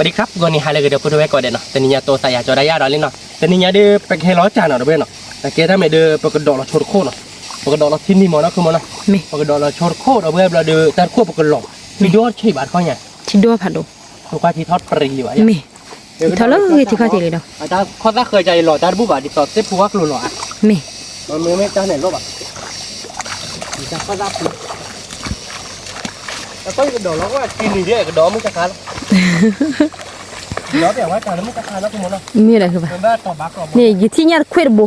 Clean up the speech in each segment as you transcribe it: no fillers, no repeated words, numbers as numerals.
วัสดีครับวันนี้ฮาเลยก็เดี๋ยวพูดไว้ก่อนเดี๋ยวเนาะแต่นี่ยาตัวใส่ยาจอได้ยาดอลเลยเนาะแต่นี่ยาเดือไปแค่ร้อยจานเนาะเดี๋ยวเนาะแต่เกถ้าไม่เดือปกติดอกเราชดโคเนาะปกติดอกเราทิ้งนี่หมดนะคือมันนะปกติดอกเราชดโคเราเบื่อเราเดือแต่ขั้วปกติหลอกมียอดใช่บาทเขาเนี่ยที่ด้วยผัดดูถูกว่าที่ทอดปรีอยู่ไอ้มีทอดเลยที่เขาเจเลยเนาะอาจารย์เขาถ้าเคยใจหล่อแต่บุบาดิต่อเต็มพัวกลัวหล่ออ่ะมีมันไม่จ้าไหนรบอ่ะจะเขารับแล้วก็กระโดดแล้วว่ากินนี่เดียวกระโดดมันจะขาดเดี๋ยวแบบว่าจานแล้วมันจะขาดแล้วคุณมดเนาะมีอะไรคือปะนี่อยู่ที่เนี่ยคุยบุ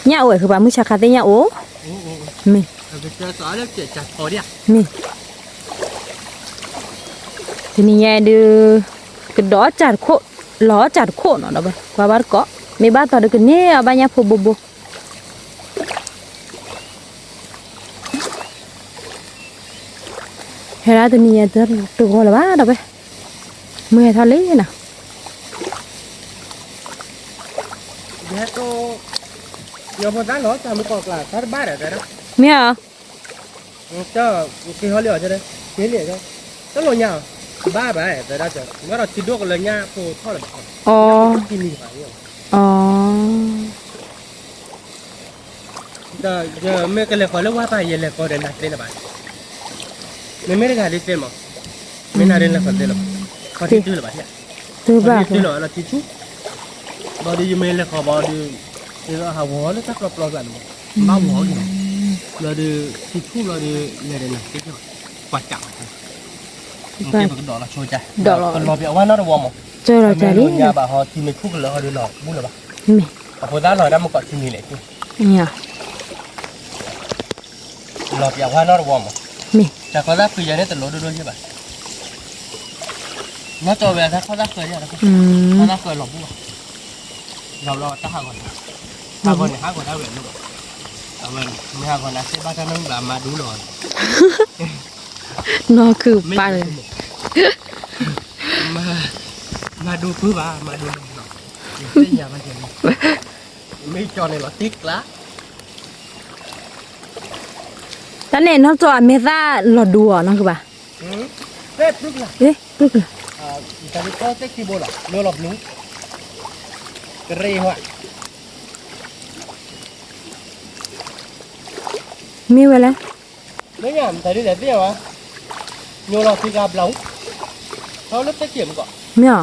เนี่ยโอ้ยคือปะมือชาคาเตียโอ้มีเจอสอนแล้วเจ็ดจัดพอเดียมีทีนี้เนี่ยดูกระโดดจัดโคล้อจัดโคเนาะเนาะไปกว่าบ้านเกาะมีบ้านต่อเด็กเนี่ยบ้านเนี่ยพูบุเฮ้ยตัวนี้ตัวหัวละบ้าเด้อไปมือทะเลน่ะเดี๋ยวก็เดี๋ยวพอตั้งรถจะไม่กอกหลักถ้าบ้านอะไรนะเมียเจ้าคือเขาเลี้ยงใช่ไหมเลี้ยงใช่ก็ลงยาวบ้าไปแต่ได้จ้ะเมื่อเราคิดด้วยกันเลยเนี่ยพอทอดเลยอ๋อกินนี่ไปเนี่ยอ๋อจะไม่กันเลยขอเรียกว่าไปยังเลยก็เดินนัดเล่นอะไรไม่ได้การเล่นเต็มอ่ะไม่น่าเล่นแล้วคนเดียวเขาที่ดูหรือเปล่าเนี่ยดูบ้าที่หล่อเราที่ชุบบอดี้ยังไม่เลยขอบอดี้ที่เราหาหัวแล้วถ้าเราปลอดภัยบ้าหัวอยู่เราดูที่ชุบเราดูเนี่ยเดินนัดที่เดียวกวาดจับมันเก็บกับดอกเราช่วยใจดอกเราเปียกว่าน่าจะวอร์มเจอเราใจดิเนี่ยแบบเขาที่ไม่ชุบแล้วเขาดูหล่อบุ้งหรือเปล่าไม่พอได้หล่อได้มันก็ที่นี่แหละที่เนี่ยเราเปียกว่าน่าจะวอร์มไม่แต่เขาได้คือยังได้แต่รถด้วยใช่ป่ะน่าจะเวลาถ้าเขาได้เคยเนี่ยนะเขาได้เคยหลบบุ้งเราตั้งหาก่อนหาก่อนเนี่ยหาก่อนได้เวลาลูกเอาเวลาไม่หาก่อนนะเสียบ้านท่านนั่งแบบมาดูหล่อนนอคือปลาเลยมาดูพื้นบ้ามาดูหน่อยเสียยามาเจอไม่จอในรถติ๊กละตอนนี้น้องจอดเมซ่าหลอดดูอ่ะน้องคือปะเอ๊ะปึ๊กละปึ๊กละแต่ที่เขาเซ็กซี่โบล่ะเรือหลบหนูกระเรี่ยว่ะมีไว้แล้วไม่ยามแต่ที่ไหนเสียวะโยนเราที่กาบหลงเขาเลือกตะเกียบก่อนไม่หรอ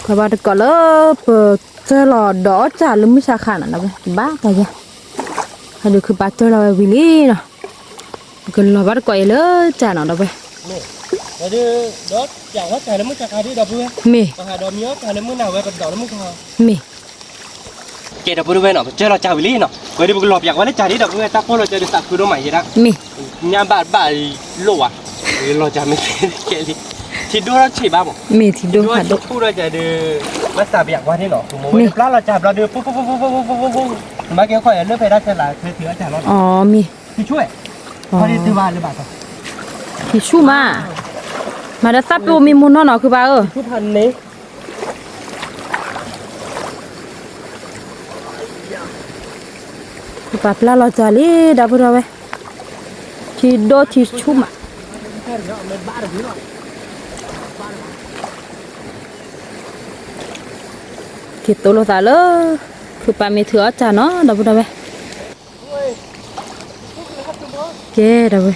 พอบ้านก่อนแล้วเปิดเจอหลอดดอจ่าลืมไม่ชาขาดนะไปบ้าไปจ้ะให้ดูคือบ้านเจอเราวิลลี่เนาะก็หลอดบ้านก่อนเลยจ่าหน่อยไปแล้วดูดอจ่าว่าจ่าแล้วมึงจะขายที่ดอกเพื่อมีหาดอกมีจ่าแล้วมึงหนาวไว้กับดอกแล้วมึงเขามีเกดดอกเพื่อเนาะเจอเราจ่าวิลลี่เนาะวันนี้มึงหลบอยากว่าได้จ่าที่ดอกเพื่อตั้งพอเราเจอสักคือดอกใหม่ยังมียามบ้าโลอ่ะเราจะไม่เกลี่ยที่ดูเราฉีบ้าบ่มีที่ดูค่ะดูพูดเราจะดูมาสาบอยากว่าที่หนอผมว่าปลาเราจับเราดูปุ๊บมาเกี่ยวข้อยเลือกไปได้ฉลาดถืออาจารย์เราอ๋อมีที่ช่วยพอดีถือบ้านหรือเปล่าที่ชูมาได้ซับดูมีมูลเนาะคือบ้าชูพันนี้คือป้าปลาเราจะเลี้ยดับเราไว้ที่โดที่ชูมาที่ตัวเราตาเลยคือป้ามีเถื่อจ้าเนาะดับเราไว้เจ๊ดับไว้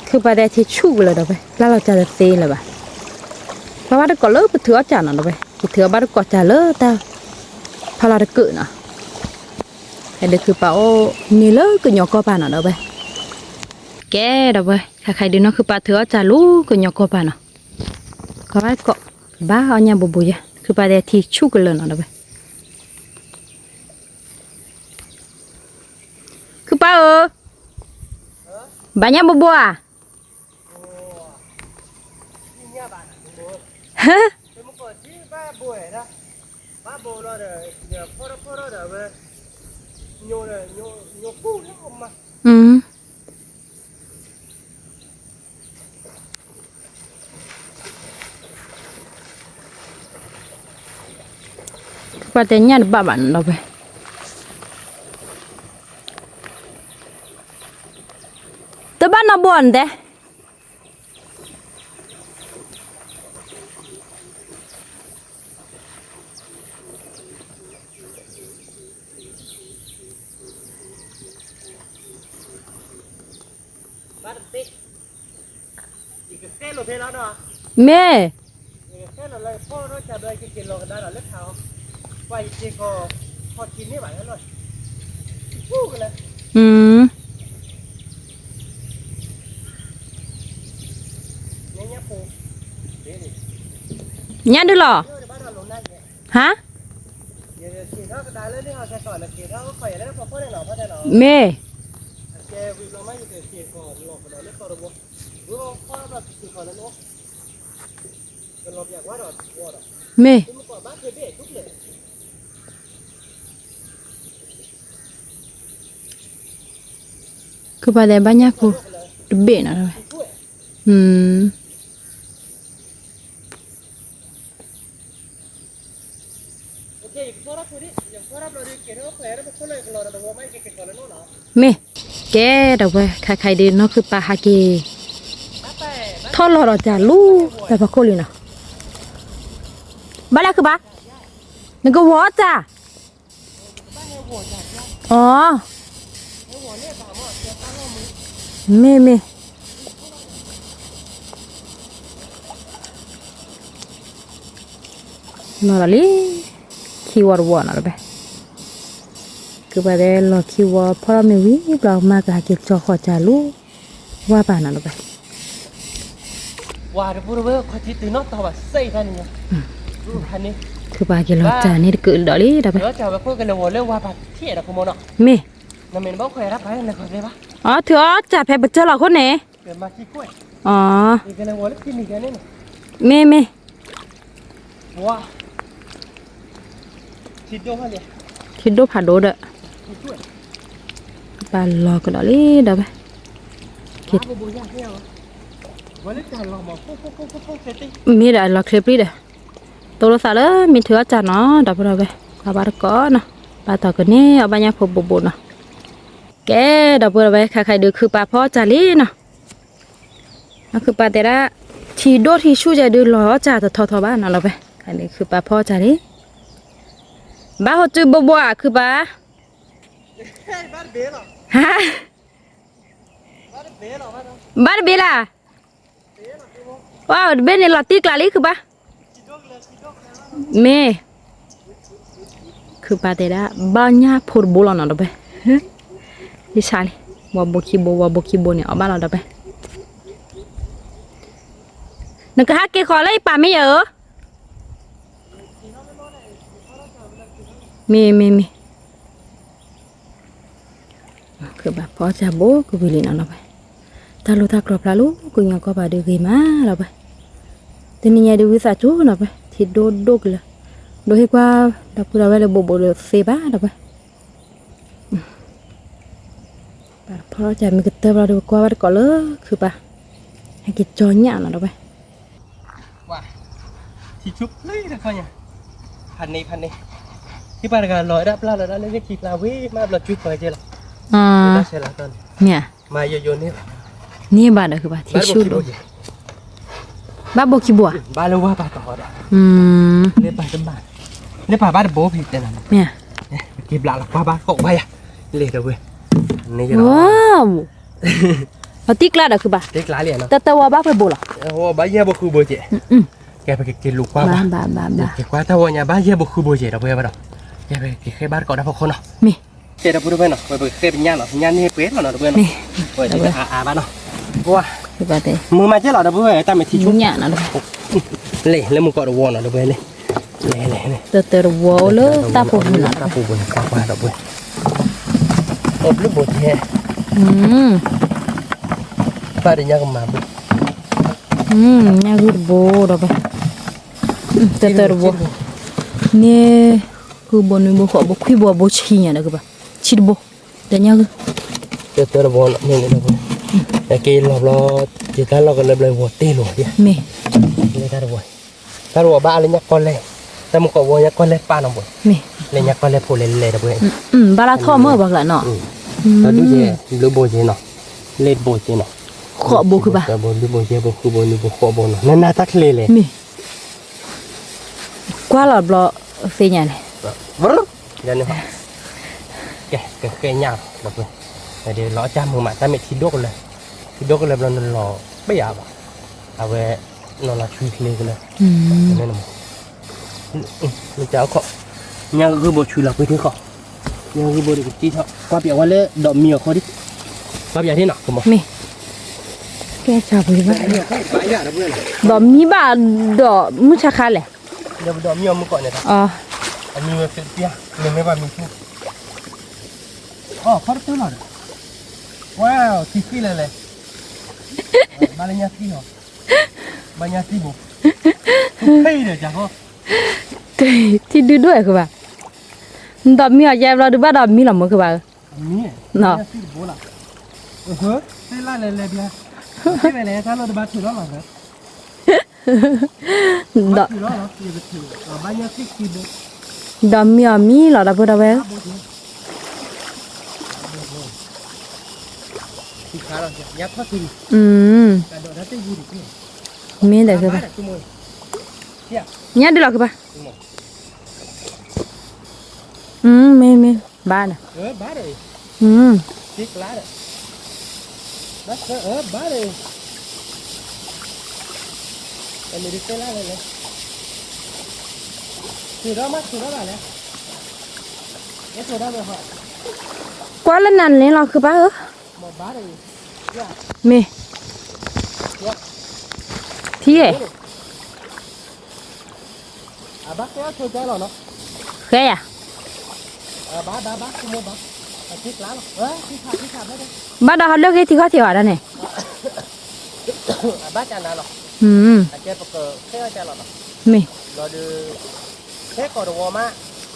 คือป้าได้ที่ชูเลยดับไว้แล้วเราจะเซเลยป่ะเพราะว่าได้ก่อนเลิกไปเถื่อจ้าเนาะดับไว้เถื่อบ้านก่อนจ้าเลิกตาพาเราได้เกิดเนาะแต่เด็กคือป้าโอ้นี่เลิกก็หยอกก็ป้าเนาะดับไว้แกดับไว้ถ้าใครดูเนาะคือป้าเถื่อจ้าลูกก็หยอกก็ป้าเนาะก็ว่าก็บ้าเอาเนี่ยบุบๆคือป้าได้ที่ชูกันเลยเนาะดับไว้คือป้าบ้านเนี่ยบุบๆฮะอืม Patenya ada baban đâu vậy? Tớ bắt nó buồn thế. Mẹ. Cái là lờiพ่อnó trả lời cái chuyện lò đó là lớp thảo quay chỉ có họ chín như vậy thôi cái này nhá nhá phụ Nhá đứa lò. Hả? Mẹ. Mẹ. Kepada banyak aku lebih nak. Mẹ. Cái đầu về khai khai đi nó cứ pa haki. Thôi lò rồi chả lu, phải vào cô liền nào. Ba là cứ ba. Đừng có vó cha. Mê mê. Nó là lý keyword vó nào đấy. Cứ bà đây là keyword para mê ví bảo mà cả cái cho họ trả lu qua bà nào đấy. Wah, buru buru kau cerita nak tahu apa? Saya kan ni. Hani. Cứ bà kia lo trả này cứ đó đi đó đấy. Chào bác cái là vừa wah bác thiệt là không muốn nọ. Mê. Nằm mình bác khỏe lắm phải là khỏe đấy bác. Thưa trả phải bật cho là con nè. Để mà chi quậy. Cái là vừa lúc khi mình cái này. Mê mê. Wow. Thịt đâu hả nhỉ? Thịt đốt hạt đốt đó. Bà lo cái đó đi đó vậy. Thịt. Mi đã là clip đi đấy. Tôi sao đó mình thưa trả nó đập vào vậy. Bà bắt có nè. Bà tao cái này ở bên nhà phụ bố nè. Cái đập vào vậy khai khai đượcคือbàพ่อtrả lý nè. Nóคือbà thế đó. Thì đốt thì chú chạy được lo trả từ thò bà nó vậy. Cái nàyคือbàพ่อtrả lý. Bà họ chữ bố àคือbà. Hả? Bà bê là. Wow, bên này là tiếc là lý cứ ba. Mẹ. Cứ ba thế đó, bao nhiêu phút bố lo nó đó bé. Đi sai đi. Wa bố kibo này ở ba lo đó bé. Đừng có hát cái khó lấy bà mấy giờ. Mẹ. Cứ ba phó cha bố cứ vì lý nó bé. Ta lu ta crop lalu ku yang ko pada gima la ba teninya de wisa chu na ba thi do la do he qua da pura vele bobo de se ba da ba ba pho cha mi kete ba do qua ba ko le khu ba hay ki cho nya na da ba wow chi chup lấy ra coi nhỉพันนี้ที่บ้านกันลอยรับแล้วได้เลยคิดลาวิมาบลัดจุดไปเจล่ะได้เสร็จแล้วตอน เนี่ย มาโยนนี่ นี่บ้านน่ะคือบ้านที่ชูดูบ้านบ่คิบัว บ้านแล้วว่าบ้านต่อเนี่ยบ้านเป็นบ้านเนี่ยบ้านโบ๊ผิดแต่ละ เนี่ย เก็บหลักบ้านกบไปอ่ะเลยเด้อเว้ยนี่จะ ว้าวเอาติ๊กลาดคือบ้าน เด็กหลายเหรียญเนาะ แต่ว่าบ้านไปบ่ล่ะ โอ้บ้านเย่บ่คือบ่เจแกไปเก็บลูกกว่าบ้านเก็บกว่าถ้าว่าเนี่ยบ้านเย่บ่คือบ่เจดอกเว้ยบ่ดอกแกไปเก็บแค่บ้านก่อนนะพวกคนเนาะ มี เจดอกบ่ได้เนาะไปเคยเป็นย่านเนาะย่านนี่เป๊ะเนาะเว้ยเนาะเว้ยจะบ้านเนาะว้า คือบ้านเต้ มือมาเจ้าหล่อเด้อเว้ยตามไปที่ชุบ หยังน่ะเด้อ เลยแล้วมึงก็ระวังหน่อยเด้อเว้ยเลยเตอวัวเลยตาปูน่ะ ตาปูบนตาปลาเด้อเว้ยอบลูกบดแท้ปลาได้ยังมาบุ nha gud bo đó vậy tơ bo nè cứ bo nuôi bo khó bo khui bo chi nhá đó các bạn chi bo để nha tơ bo này này đâuแต่กินรอบๆจิตเราก็เลยหัวตีหลวดเนี่ย mẹ เลยตาหัวบ้าเลยเนี่ยก่อนเลย แต่มันก็ว่ายังก็เล็บป้าน้องบ่ มี เลยยังก็เล็บโพเล่ๆนะเว้ย บาราท่อเมื่อบักละเนาะ แล้วดูเจหรือโบเจเนาะเล็ดโบเจเนาะ ขอบุคือบ่า แต่โบดูโบเจโบคือโบนี่โบขอโบเนาะนั่นน่าตักเลย มีกว่าหลอดบลอเสียเนี่ย วรยันนี่ฮะแกยาวแบบนี้เดี๋ยวล้อจ้ามือมาแต่ไม่ทีดกเลยเราหล่อไม่อยากอ่ะเอาไว้นอนละชุยเลยกันเลยนั่นน่ะมันจะเอาเขายังคือโบชุยเราไปที่เขายังคือโบดีกับจีเขาป้าเปียกว่าเลยดอกเมียเขาดิป้าเปียกที่หนักกูบอก มีแกชาวบุรีบ้า เมียเขาไปอ่ะนะเพื่อน ดอกมีบ้าดอกมุชาคาแหละ เดี๋ยวดอกเมียมึงก่อนเนี่ยครับ อ๋อ อันนี้มันเป็นเปียเลยไม่ว่ามีชูอ๋อเขาตัวหน่อยว้าวทีเลยbanyak sih no banyak sih bu hey deh jago ที่ดูด้วยคือบ่าดอกมีอ่ะยายเราดูบ้าดอกมีหรอมั้งคือบ่า ini no banyak sih bola saya lele dia saya lele kalau debat tu lah kan ดอก tu lah ya betul banyak sih gitu ดอกมีอ่ะมีหรอดอกบ่ดอกเว้ย sekarang ya apa sih ada nanti guru tu มีได้คือบ่า semua ya เนี่ยดูหรอคือบ่ามีบ้านอ่ะ bare sih kelar bas bare ini di sana lele sudah mas sudah lah ya ya sudah bah กว่าละนั่นนี่หรอคือบ่าmau bare ya มี ya ที่เอ๋ abah kaya sudah lo no เคยอ่ะ bah semua bah sih kelar sih ada deh บ้าดอกเขาเลือกที่เขาเที่ยวได้เนี่ย abah canda lo aja pakai saya canda lo มี lo di saya kalau ada wama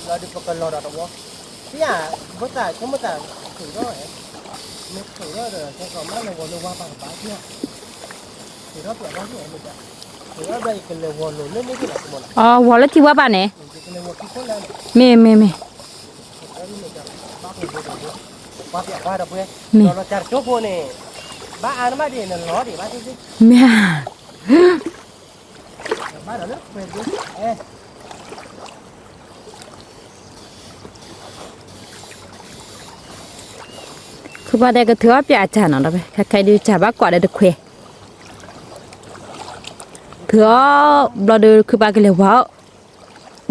lo di pakai lo ada wama sih ya betul cuma tak thử đó ya mình thử đó rồi cái còn má này còn lo wama bằng bá kia thử đó kiểu đó thì em được thử đó đây cái lo wama lên mấy cái là cái món อ๋อวอลเลที่ว่าบ้านเนี่ย cái lo wama cái con này มี ba việc qua đâu quê nó chặt chốt vô này ba ăn ba đi nó đi ba đi มี ba đó nước về đi ê คือว่าได้ก็ถือว่าเป็นอาจารย์เนาะไปใครดูจ่าบ้ากว่าได้ตะเควถือเราดูคือบ้ากันเลยว้าว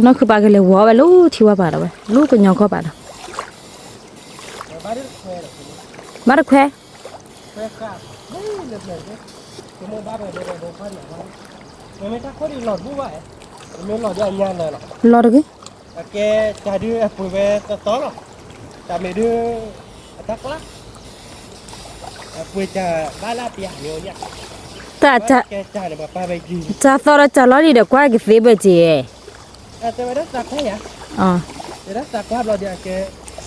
นั่นคือบ้ากันเลยว้าวไปลูกที่ว่าบ้าเราไปลูกก็ยองก็บ้าเรา ba đi về บ้าตะเคว về cả đấy được rồi đấy cái món ba rồi đây là đồ phân này mà mấy ta có đi lọt vui vậy mấy lọt cho anh nhàn rồi รอดูกี่ cái trà đưa phụ về tó rồi trà mày đưa tắc lắm phụ trà ba la bia nhiều nhá แต่จะ cái trà này mà ba bay gì จะต่อจะรอดีเดี๋ยวกว่ากี่ฟีเบอร์จี แต่ไม่ได้สักแค่ย อ๋อ ไม่ได้สักว่าเราเดี๋ยวแก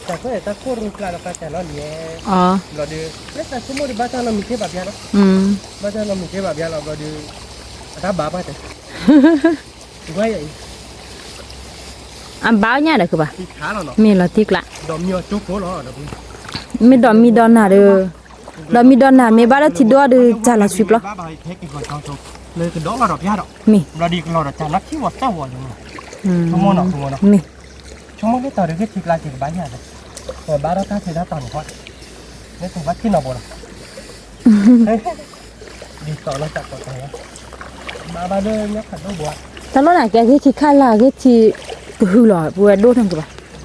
แต่ก็แต่ก็รู้กลางเราจะเราเนี่ย อ๋อ เราเดี๋ยวแต่สมมติบ้านเรามีแค่แบบนี้เนาะ บ้านเรามีแค่แบบนี้เราเดี๋ยวถ้าบ้าไปแต่ก็ยัง อันบ้าเนี่ยเดี๋ยวคือบ้า ที่ขาเราเนาะ มีเราติกละ ดอมเยอะจุกโผล่เราเดี๋ยว มีดอนหนาเด้อดอนมีดอนหนามีบ้านที่ดัวเด้อจ่าละสิบหรอ บ้าไปเทคนิคก่อนเขาเลยคือดอกเราดอกยาดอก มี เราดีเราจะนักที่ว่าเจ้าวัวอยู่ชั่วโมงเนาะชั่วโมงเนาะ มี ชั่วโมงนี้ต่อเดี๋ยวก็ชิคลาจิกบ้านเนี่ยแต่บ้านเราถ้าเสร็จแล้วต่อหนึ่งคนนี่ถึงวัดที่นอบ่ล่ะดีต่อเราจัดต่อไปนะบ้าเดินเนี่ยขัดต้องบวช แต่รถไหนแกที่ชิคาลาที่คือหล่อบัวโดนทั้งตัว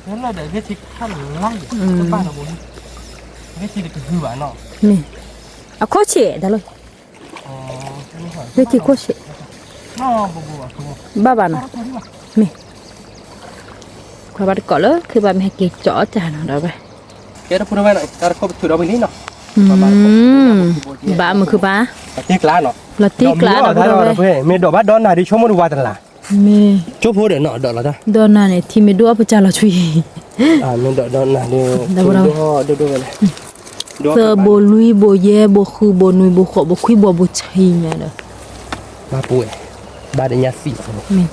งั้นเราเดี๋ยวก็ชิคขั้นไล่บ้านเราบ่ก็ชิคก็คือบ้านเนาะ มีอ่ะโคเชได้เลย อ๋อนี่เหรอ เรียกโคเช น้อบ่คือ บ้านะมีความบ้าก่อนเลยคือบ้าไม่ให้กินจ่อจานเราไป แกเราพูดไว้หน่อยการคบถือเราไปนี่เนาะ บ้ามันคือบ้า ตีกลาเนาะ เราตีกลาเราไป มีดอกบ้าดอนน่ะดิชมดูว่าตันล่ะ มี จุบพูดเนาะดอกละจ้ะ ดอนน่ะเนี่ยที่มีดัวประจาเราช่วย มีดอนน่ะดูเลย เซอโบลุยโบเย่โบคือโบนุยโบขอโบคุยโบบุชัยเนี่ยเด้อ มาป่วย ba để nhà xịt mình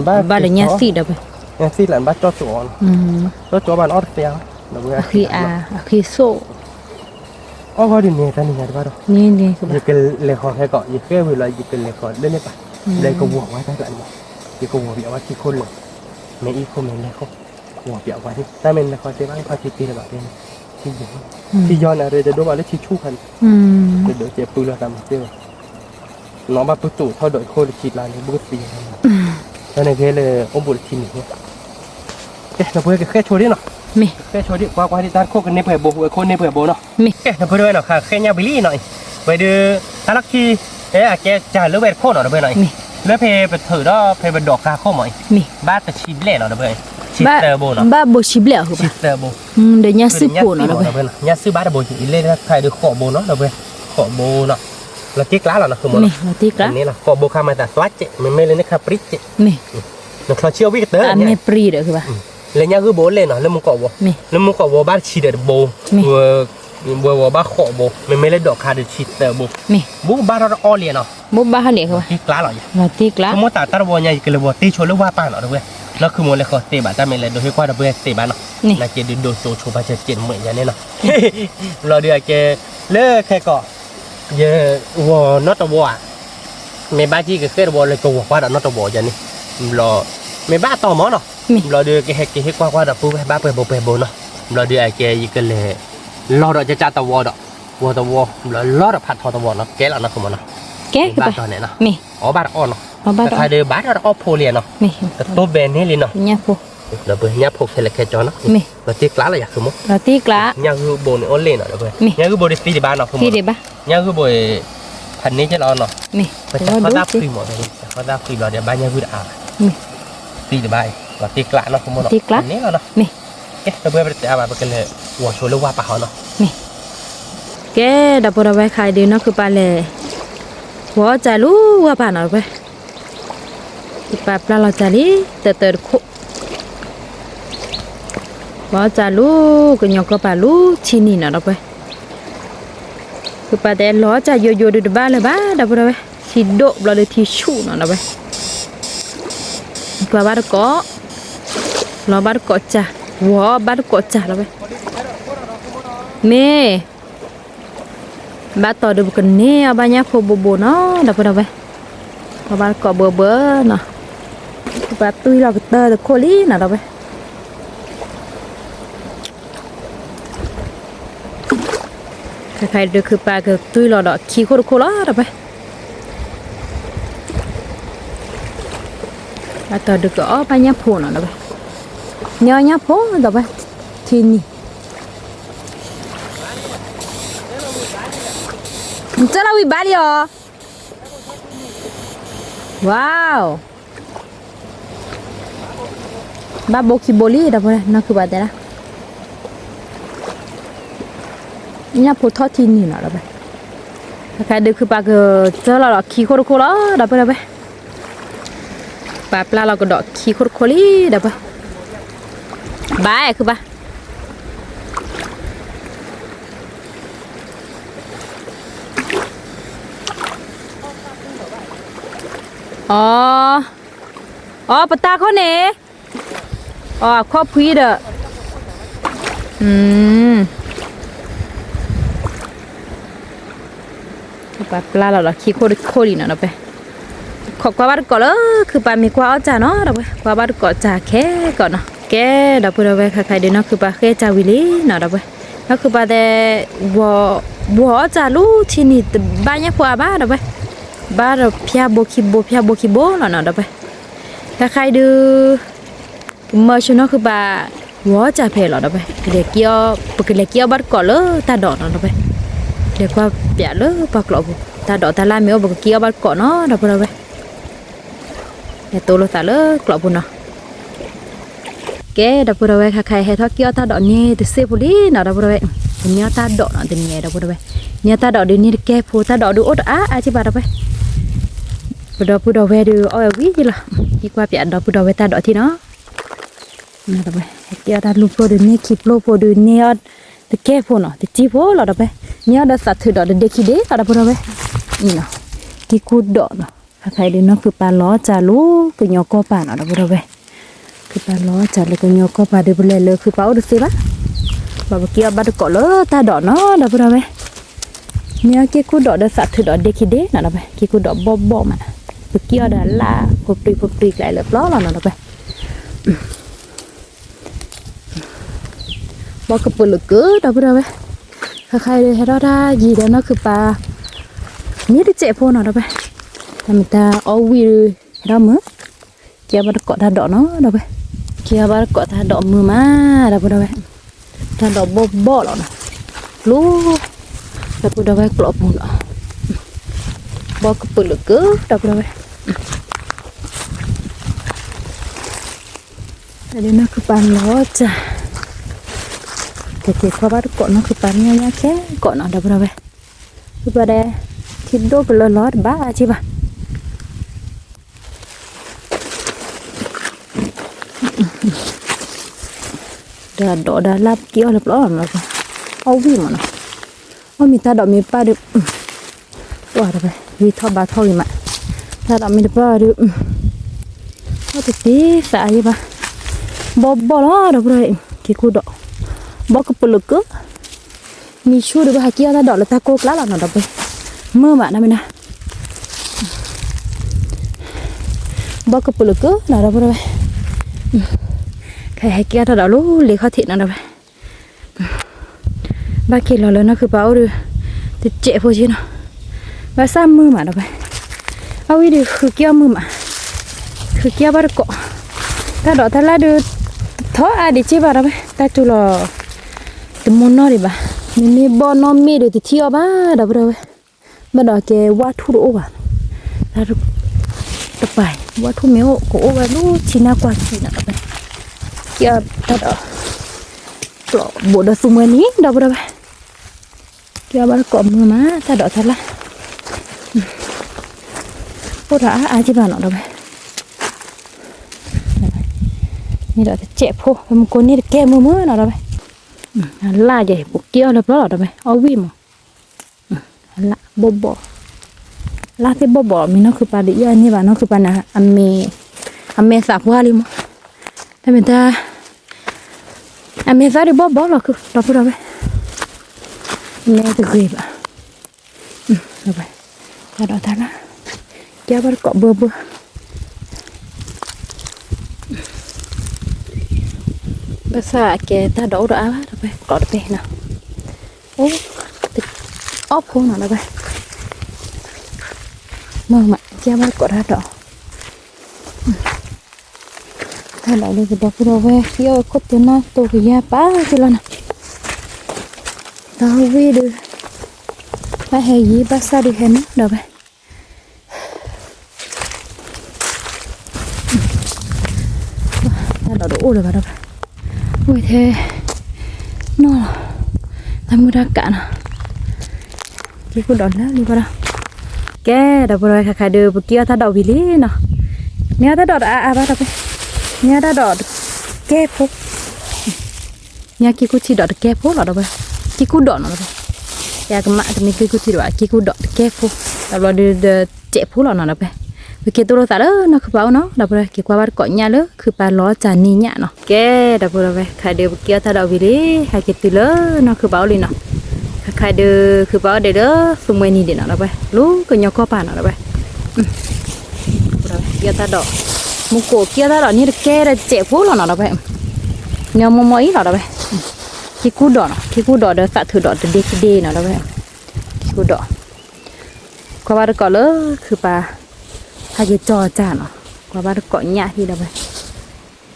ta ba để nhà xịt đâu vậy nhà xịt là ba cho chỗ bạn ót phèo khi sổ có đi nè ta nè ba đâu nè giờ cái lệ khó hay gọi giờ cái vừa lại giờ cái lệ khó lên đây phải đây có buộc quá ta lại giờ có buộc biểu quá chỉ khôn rồi mẹ y không mình lệ không buộc biểu quá đi ta mình là khó chơi bán khó chơi tiền là bảo tiền thì do là rồi đối với lấy chi chu hành để đỡ chế bự là làm tiêu nó bắt bự tủ thôi đợi khô để chỉ là những bữa tiền cho nên cái là ông bụi chín nữa cái nó vừa cái khe chua đi nào khe chua đi qua đi ta khô cái nếp bể bồ khô nếp bể bồ nào cái nó vừa đây nào khe nhau bì này vậy đưa ta lắc chi thế à cái trả lứa bể khô nào đó bên này lứa phê thử đó phê bể đỏ cà khô mày ba tờ chim lẻ nào đó bên ba bộ chim lẻ hả ba bộ để nhà sư phụ nó đâu bên nhà sư ba bộ chỉ lên thay được khọ bồ nó đâu bên khọ bồ nó là tiếc lá là nó không là tiếc lá này là khọ bồ khai mà ta xoát chứ mình mới lên cái caprit chứ nó khó chiêu biết tới anh pri được không lên nhà cứ bố lên nó lên một cọ bồ ba chỉ để bồ vừa ba khọ bồ mình mới lên đỏ khai được chỉ tờ bồ bố ba nó o liền nó bố ba liền không tiếc lá rồi là tiếc lá không muốn ta bồ nhà cái là bồ tê cho lúc qua pan nó đâu nóคือmộtเลยเขาเตะบ้านแต่ไม่เลยโดยที่ว่าเราเบื่อเตะบ้านเนาะน่าจะดูโดนโจบ้านจะเจ็บเหมือนอย่างนี้เนาะเราเดี๋ยวแกเลิกแค่ก่อเยอะวัวนอตวัวไม่บ้าจีก็แค่วัวเลยก็วัวว่าเรานอตวัวอย่างนี้เราไม่บ้าต่อหมอเนาะเราเดี๋ยวแกให้กว่าเราพูดบ้าเปิดโบเนาะเราเดี๋ยวแกยิ่งเลยเราจะจ่าตะวัวดอกวัวตะวัวเราผัดทอตะวัวเนาะแกเราเนาะคุณมันเนาะแกบ้าตอนไหนเนาะอ๋อบ้าอ่อนเนาะแต่ใครเดือบบ้านเราเอาโพเลียนเนาะแต่ตัวเบนนี่เลยเนาะเนี่ยโพเราเบื่อเนี่ยโพเทเลแคจอเนาะเราตีกล้าเลยอยากคือมั้งเราตีกล้าเนี่ยคือโบนออนเลนเนาะเราเบื่อเนี่ยคือโบนตีดีบ้านเนาะคือมั้งตีดีบ้าเนี่ยคือโบนพันนี้จะรอเนาะแต่เขาได้ฟรีหมดเลยเขาได้ฟรีเราเดี๋ยวบ้านเนี่ยคืออ่าตีดีบ้านเราตีกล้าเนาะคือมั้งเนาะนี่เนาะเอ๊ะเราเบื่อไปแต่อาบ้านไปกันเลยหัวโชว์ลูกว่าปะเขาเนาะแกดับเราไว้ขายดีเนาะคือปลาเล่หัวใจรู้ว่าปลาเนาะไปปลาเราจะลีเติร์ดคุว่าจะรู้ก็ยังก็ปลารู้ชินี่นะเราไปคือปลาแต่ล้อจะโยโย่ดูบ้านเลยบ้าดับเราไปที่โดบเราเลยที่ชูนะเราไปปลาบ้านก็เราบ้านก็จะวัวบ้านก็จะเราไปเม่บ้านต่อดูกันเนี่ยบ้านเนี้ยโคโบเนาะดับเราไปเราบ้านก็เบอเนาะปลาตุ้ยเราก็เตอร์โคลี่น่ะเราไปใครๆดูคือปลาก็ตุ้ยเราดอกขี้โคโคล่าเราไปปลาต่อดูก็ปลาเนี้ยโผล่น่ะเราไปเนี้ยโผล่เราไปที่นี่จะเราวิบาลีอ๋อว้าวบ้าโบกิโบลี่ดับเลยนั่นคือบาดเจ็บละนี่พูดทอดที่นี่นะดับเลยใครดูคือปลาก็เจอเราหรอขี้โคตรโคตรดับเลยปลาเราก็ดอกขี้โคตรโคลี่ดับเลยบ้าคือปลาอ๋อปตาเขาเนี่ยอ๋อครอบพีเด้อปลาเราขี้โคดีนะเราไปขอบกว่าบ้านก่อนเลยคือปลามีกว่าเอาจ่าเนาะเราไปกว่าบ้านก่อนจ่าแค่ก่อนเนาะแกเราไปเราไปใครๆเดี๋ยวเนาะคือปลาแค่จ่าวิลี่เนาะเราไปแล้วคือปลาแต่บัวจ่าลูที่นี่บ้านเนี้ยผัวบ้านเราไปบ้านเราพิอาโบคิโบเนาะเราไปใครๆดูเมื่อช่วงนั้นคือปลาหัวจ่าเพลเราไปเด็กเกี่ยวปกติเกี่ยวบ้านก่อนเลยตาดอกเราไปเด็กว่าเปียเลยปากหลอกตาดอกตาลายไม่เอาปกติเกี่ยวบ้านก่อนเนาะเราไปเด็กโตเราตาเลยกลอบบุญเนาะแกเราไปใครให้ทอดเกี่ยวตาดอกนี่ติเซฟุลีเนาะเราไปเนี่ยตาดอกเนาะติเนี่ยเราไปเนี่ยตาดอกเดี๋ยวนี้แกพูตาดอกดูอดอาจิบาเราไปเราพูดเอาไว้ดูเอาไว้จีละดีกว่าเปียเราพูดเอาไว้ตาดอกที่เนาะนะดับไปเกี่ยวกับลูกโปรดูนี่คลิปลูกโปรดูนี่อ่ะตะแก่พอเนาะตะจีพอเราดับไปเนี่ยเราสัตว์ถือดอกเด็กขี้เด็กเราดับไปนี่เนาะที่กูดอกเนาะ ใครดีเนาะคือปลาล้อจ่าลูกก็ยอก็ป่าเนาะบ่ได้เว้ยคือปลาล้อจ่าแล้วก็ยอก็ป่าได้บ่เลยคือปลาเอาดูสิบ่บ่เกี่ยวบ่ได้เกาะเลยตาดอกเนาะบ่ได้เว้ยเนี่ยกี่กูดอกได้สัตว์ถือดอกเด็กขี้เด้เนาะเว้ยกี่กูดอกบ่มันบ่เกี่ยวได้ละพบตรีหลายเรียบร้อยแล้วเนาะเว้ยบ่กระปุกลึกเด้บ่ได้เว้ยใครได้ให้เราได้ยีเด้เนาะคือปลามีได้เจ็บพอเนาะเว้ยทำตาเอาวีเราเมื่อเกี่ยวบัดเกาะทาดอกเนาะเด้อไปเกี่ยวบัดเกาะทาดอกมือมาเด้อไปทาดอกบ่หรอกนะลูกเด้อไปกรอบหมดบ่กระปุกเหลือเกินเด้อไปอันนี้น่าคือปานล้อจ้ะแต่เกี่ยวบัดเกาะน่าคือปานเงี้ยแค่เกาะเนาะเด้อไปคือประเดี๋ยวที่โดนไปล้อบ้าใช่ปะดอกดาลับเกี่ยวเรียบร้อยแล้วก็เอาวิ่งมาเนาะเอามีตาดอกมีป้าดิว่าไปวีทอบาทออีมาตาดอกมีป้าดิเอาตัวตีสายปะบ่ล้อเดี๋ยวไปกี่กูดอกบ่กระปุกลึกมีชูดิบหาเกี่ยวตาดอกแล้วตาโกกล้าหล่ะเนาะเดี๋ยวไปเมื่อมานะมั้ยนะบ่กระปุกลึกเนาะเดี๋ยวไปใครให้เกียร์ถ้าเรารู้เลยเขาถิ่นนะไปบ้าคิดเราเลยนะคือเปล่าดูจะเจ็บพอชินะบ้าซ้ำมือมาเราไปเอาวิดีคือเกียร์มือมาคือเกียร์บ้าเกาะถ้าดอกถ้าละดูท้ออะไรจีบ้าเราไปแต่จุลตัวมันนอดิบ้านี่บ่อนอมีดูที่เที่ยวบ้าเราไปบ้าดอกแกวัดทุโรบ้าแล้วต่อไปวัดทุเมโอโกโอบ้าลูชินากว่าชินะเราไปเกี่ยวตัดปลอกบดสุมานี้ดอกบัวเกี่ยวบัวกบมือมาตัดดอกทัดละพูดหาอาชีพบ้านเนาะดอกนี่ดอกเจ็บพอมันคนนี่แก้มือเนาะดอกล่าใหญ่ปุกเกี่ยวแล้วปลอกดอกเอาวิ่งละบ่ล่าที่บ่มีเนาะคือปลาดิยานี่บ้านเนาะคือปลานะอเมสาบว่าลิมแต่เป็นตาa me fare bobo lo dopo dove niente qui va vabbè vado a tana che aver cọ bobo basta che ta đổ đã dopo cọ dopo nào ô ốp không nào dopo mơ mà che aver cọ ra đỏ thay lại đi đọc đồ về yêu cốt tiền nào tôi cái nhà bá cho lần tao về được phải hay gì bác sao đi hết đâu vậy ta đổ rồi vào đâu ui thế nó làm mua ra cả nè cái cô đón lá đi vào đâu cái đâu rồi khai đưa bữa kia ta đậu vì lý nè nghe ta đọt à ba đâu nha đã đọt kẹp phúc nha kia cô chỉ đọt kẹp phúc là đâu vậy kia cô đọt nó đâu ya cái mạng thì mình kia cô chỉ đọt kia cô đọt kẹp phúc là đi chạy phúc là nó đâu vậy vì kia tôi đó nó cứ bảo nó đâu vậy kia qua bắt cõi nha đó cứ ba ló trà ni nhạ nó kê đâu vậy khai đều kia ta đâu vì đấy khai kia từ lớn nó cứ bảo đi nó khai đều cứ bảo để đó xung quanh ni để nó đâu vậy lúc cái nhau có bàn nó đâu vậy kia ta đọt một cổ kia ta đỏ như được kê là chạy phố là nó đâu vậy nhờ một mấy là đâu vậy cái cú đỏ đó tạ thử đỏ từ đây nó đâu vậy cái cú đỏ qua ba được cỏ lỡคือปลาhai cái trò chả nó qua ba được cỏ nhạ thì đâu vậy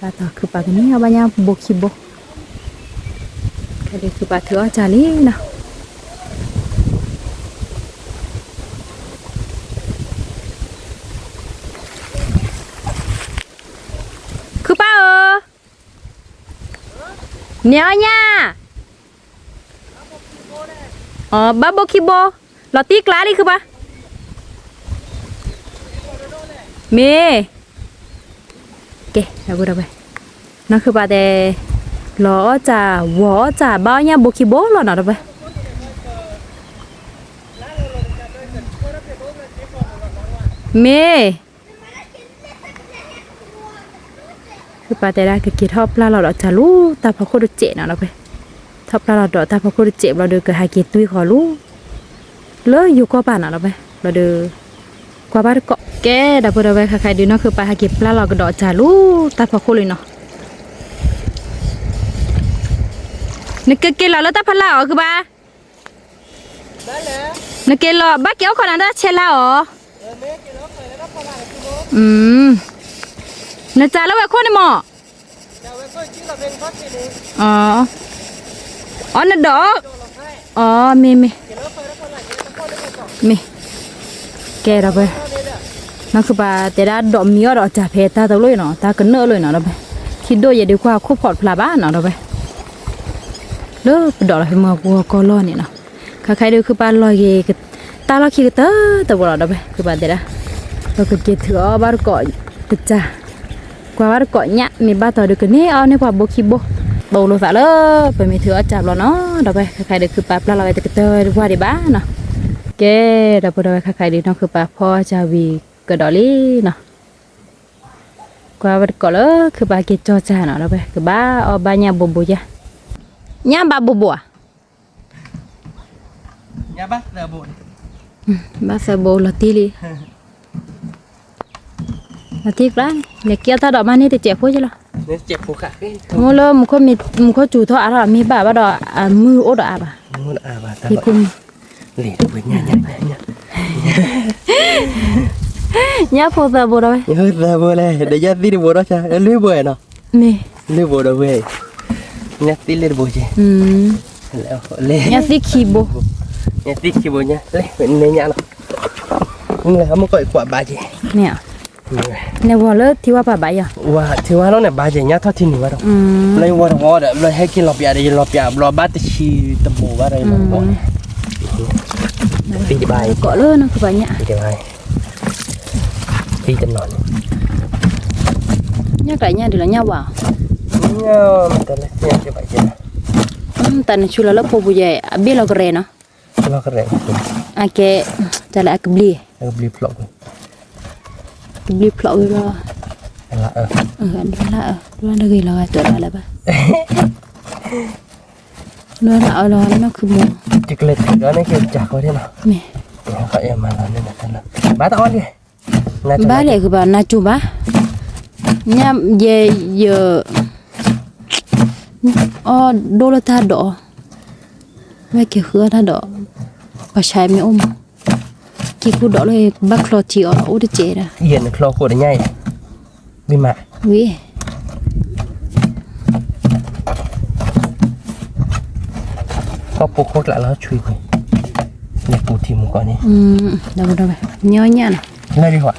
ปลาต่อคือปลาcáiนี้เอาไปย่างบกขี้บกcái nàyคือปลาthưa chả lý nàoคือป้าเหนียวnha ba bô khi bô lò tí lá điคือป้าmê kê đâu vừa đâu vậy nóคือป้าแต่ล้อจ่าหัวจ่าบ้าเนี่ยโบคีโบหรอเนาะđâu vậy เมคือปาแต่ได้คือกินทอปลาเราจะรู้ตาพะโคดเจนะเราไปทอปลาเราดอตาพะโคดเจเราเดือเกิดหากินตุ้ยขอรู้เลยอยู่ก็บ้านเราไปเราเดือกว่าบ้านเกาะแกดับเบิลไปใครดูเนาะคือไปหากินปลาเราก็ดอจะรู้ตาพะโคเลยเนาะนึกกินเราแล้วตาพะเราคือบ้านึกกินเราบ้าเกี่ยวคนนั้นได้เชลล์เหรอนะจ๊ะแล้วไอ้คนในหม้ออ๋ออ๋อน่ะดอกอ๋อมีแกเราไปนั่นคือปลาแต่ได้ดอกมีอ่ะดอกจ่าเพตาตัวเลยเนาะตากันเนอเลยเนาะเราไปคิดด้วยอย่าดีกว่าคู่พอดพลาบ้านเนาะเราไปเลิกดอกเราให้มากัวก็ร้อนนี่เนาะใครดูคือปลาลอยเกยตาเราคิดเตอตัวเราไปคือปลาแต่ได้เราก็เกยถือบ้านเกาะตึกจ้ากว่าบ้านเกาะเนี่ยมีบ้านต่อเด็กนี่เอาในกว่าโบคิโบโบโลสาเลยไปมีถือจับเราเนาะเราไปใครดูคือปลาเราไปตึกเตอดีกว่าดีบ้านเนาะแกเราไปใครดูเนาะคือปลาพ่อจาวีกระดอลี่เนาะกว่าบ้านเกาะเลยคือปลาเกยจอจ้าเนาะเราไปคือบ้าเอาบ้านเนี่ยบุบจ้ะเนี่ยบ้าบุบnhà bác giờ buồn bác sợ bồ là tí đi là tiếc lắm để kia ta đỏ mang đi thì chẹp phối chứ lo nên chẹp phụ cả cái mua lo một con chủ thọ đó mi bà đỏ mưa ố đỏ bà mưa à bà ta thì cùng lì được với nhà nhá phô giờ bồ rồi nhớ giờ bồ này để ra tí đi bồ đó cha lưới bồ nó nè lưới bồ đâu về nhá tí lên bồ chứ lên nhá tí khi bồ nhá tí khi bồ nhá lên lên nhá nó nhưng là không có quả bà gì nè nè bồ lớn thì qua bà bảy à wow thì qua nó này bà gì nhá thoát thiên nữa đâu lấy qua đó để lấy hay kia lọp bia đây lọp bia lọp bát thì tầm bồ bát đây lọp bò phi bài cọ lớn nó cứ vậy nhá phi bài phi tầm nón nhá cái nhá thì là nhau vào nhau mà tao lấy tiền cho bài chơi tao chula lớp phô bùi dè biết lo cái nó lo cái rẻ à cái chả lại cái bì beli plok rồi là nó ghi là tuổi là ba nó là nó cứ mua chỉ cái lệch đó này kia chả có thế nào mẹ các em mà làm nên là thật là bá tao đi bá lại cứ bảo na chú bá nha về giờ đô la ta đỏ mấy kiểu khứa ta đỏ và xài mấy ôm chỉ cứ đỏเลยbác lo chỉ ở ổ để chế ra hiện lo khổ để nhảy đi mà vì có bộ khốt lại nó chui rồi để phụ thì một con đi đâu nhớ nha nè lấy đi hả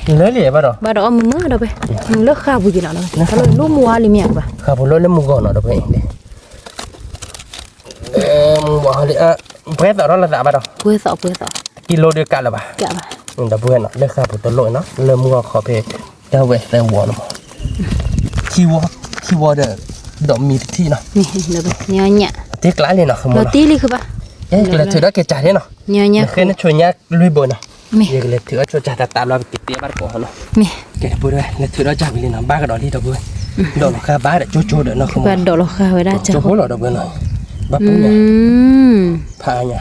lấy đi bắt đầu mưa đâu vậy lớp khao bùi gì nào đâu cái lối lúa mua li miệng vậy khao bùi lúa lấy mua gòn nào đâu vậy bỏ đi quét đó là咋bắt đầu quét sọ kilo được cả là bà đã vừa nó lấy khao bùi tao lội nó lấy mua khó về tao về tao bỏ nó khi mua được đậu mì thì nó đâu vậy nhớ nhẹ tiếc lái lên nó không mua nó tí đi cứ ba cái là thử đó cái trả thế nó nhớ cái nó chui nhá lui bồi nó cái là thử đó cho trả tạm là cái tía bắt cổ nó cái là bồi đây là thử đó trả về lên nó ba cái đó đi đâu bồi đổ nó kha bá để chua để nó không và đổ nó kha với đã chua hố đâu bồi nó bắt bún nhá pha nhá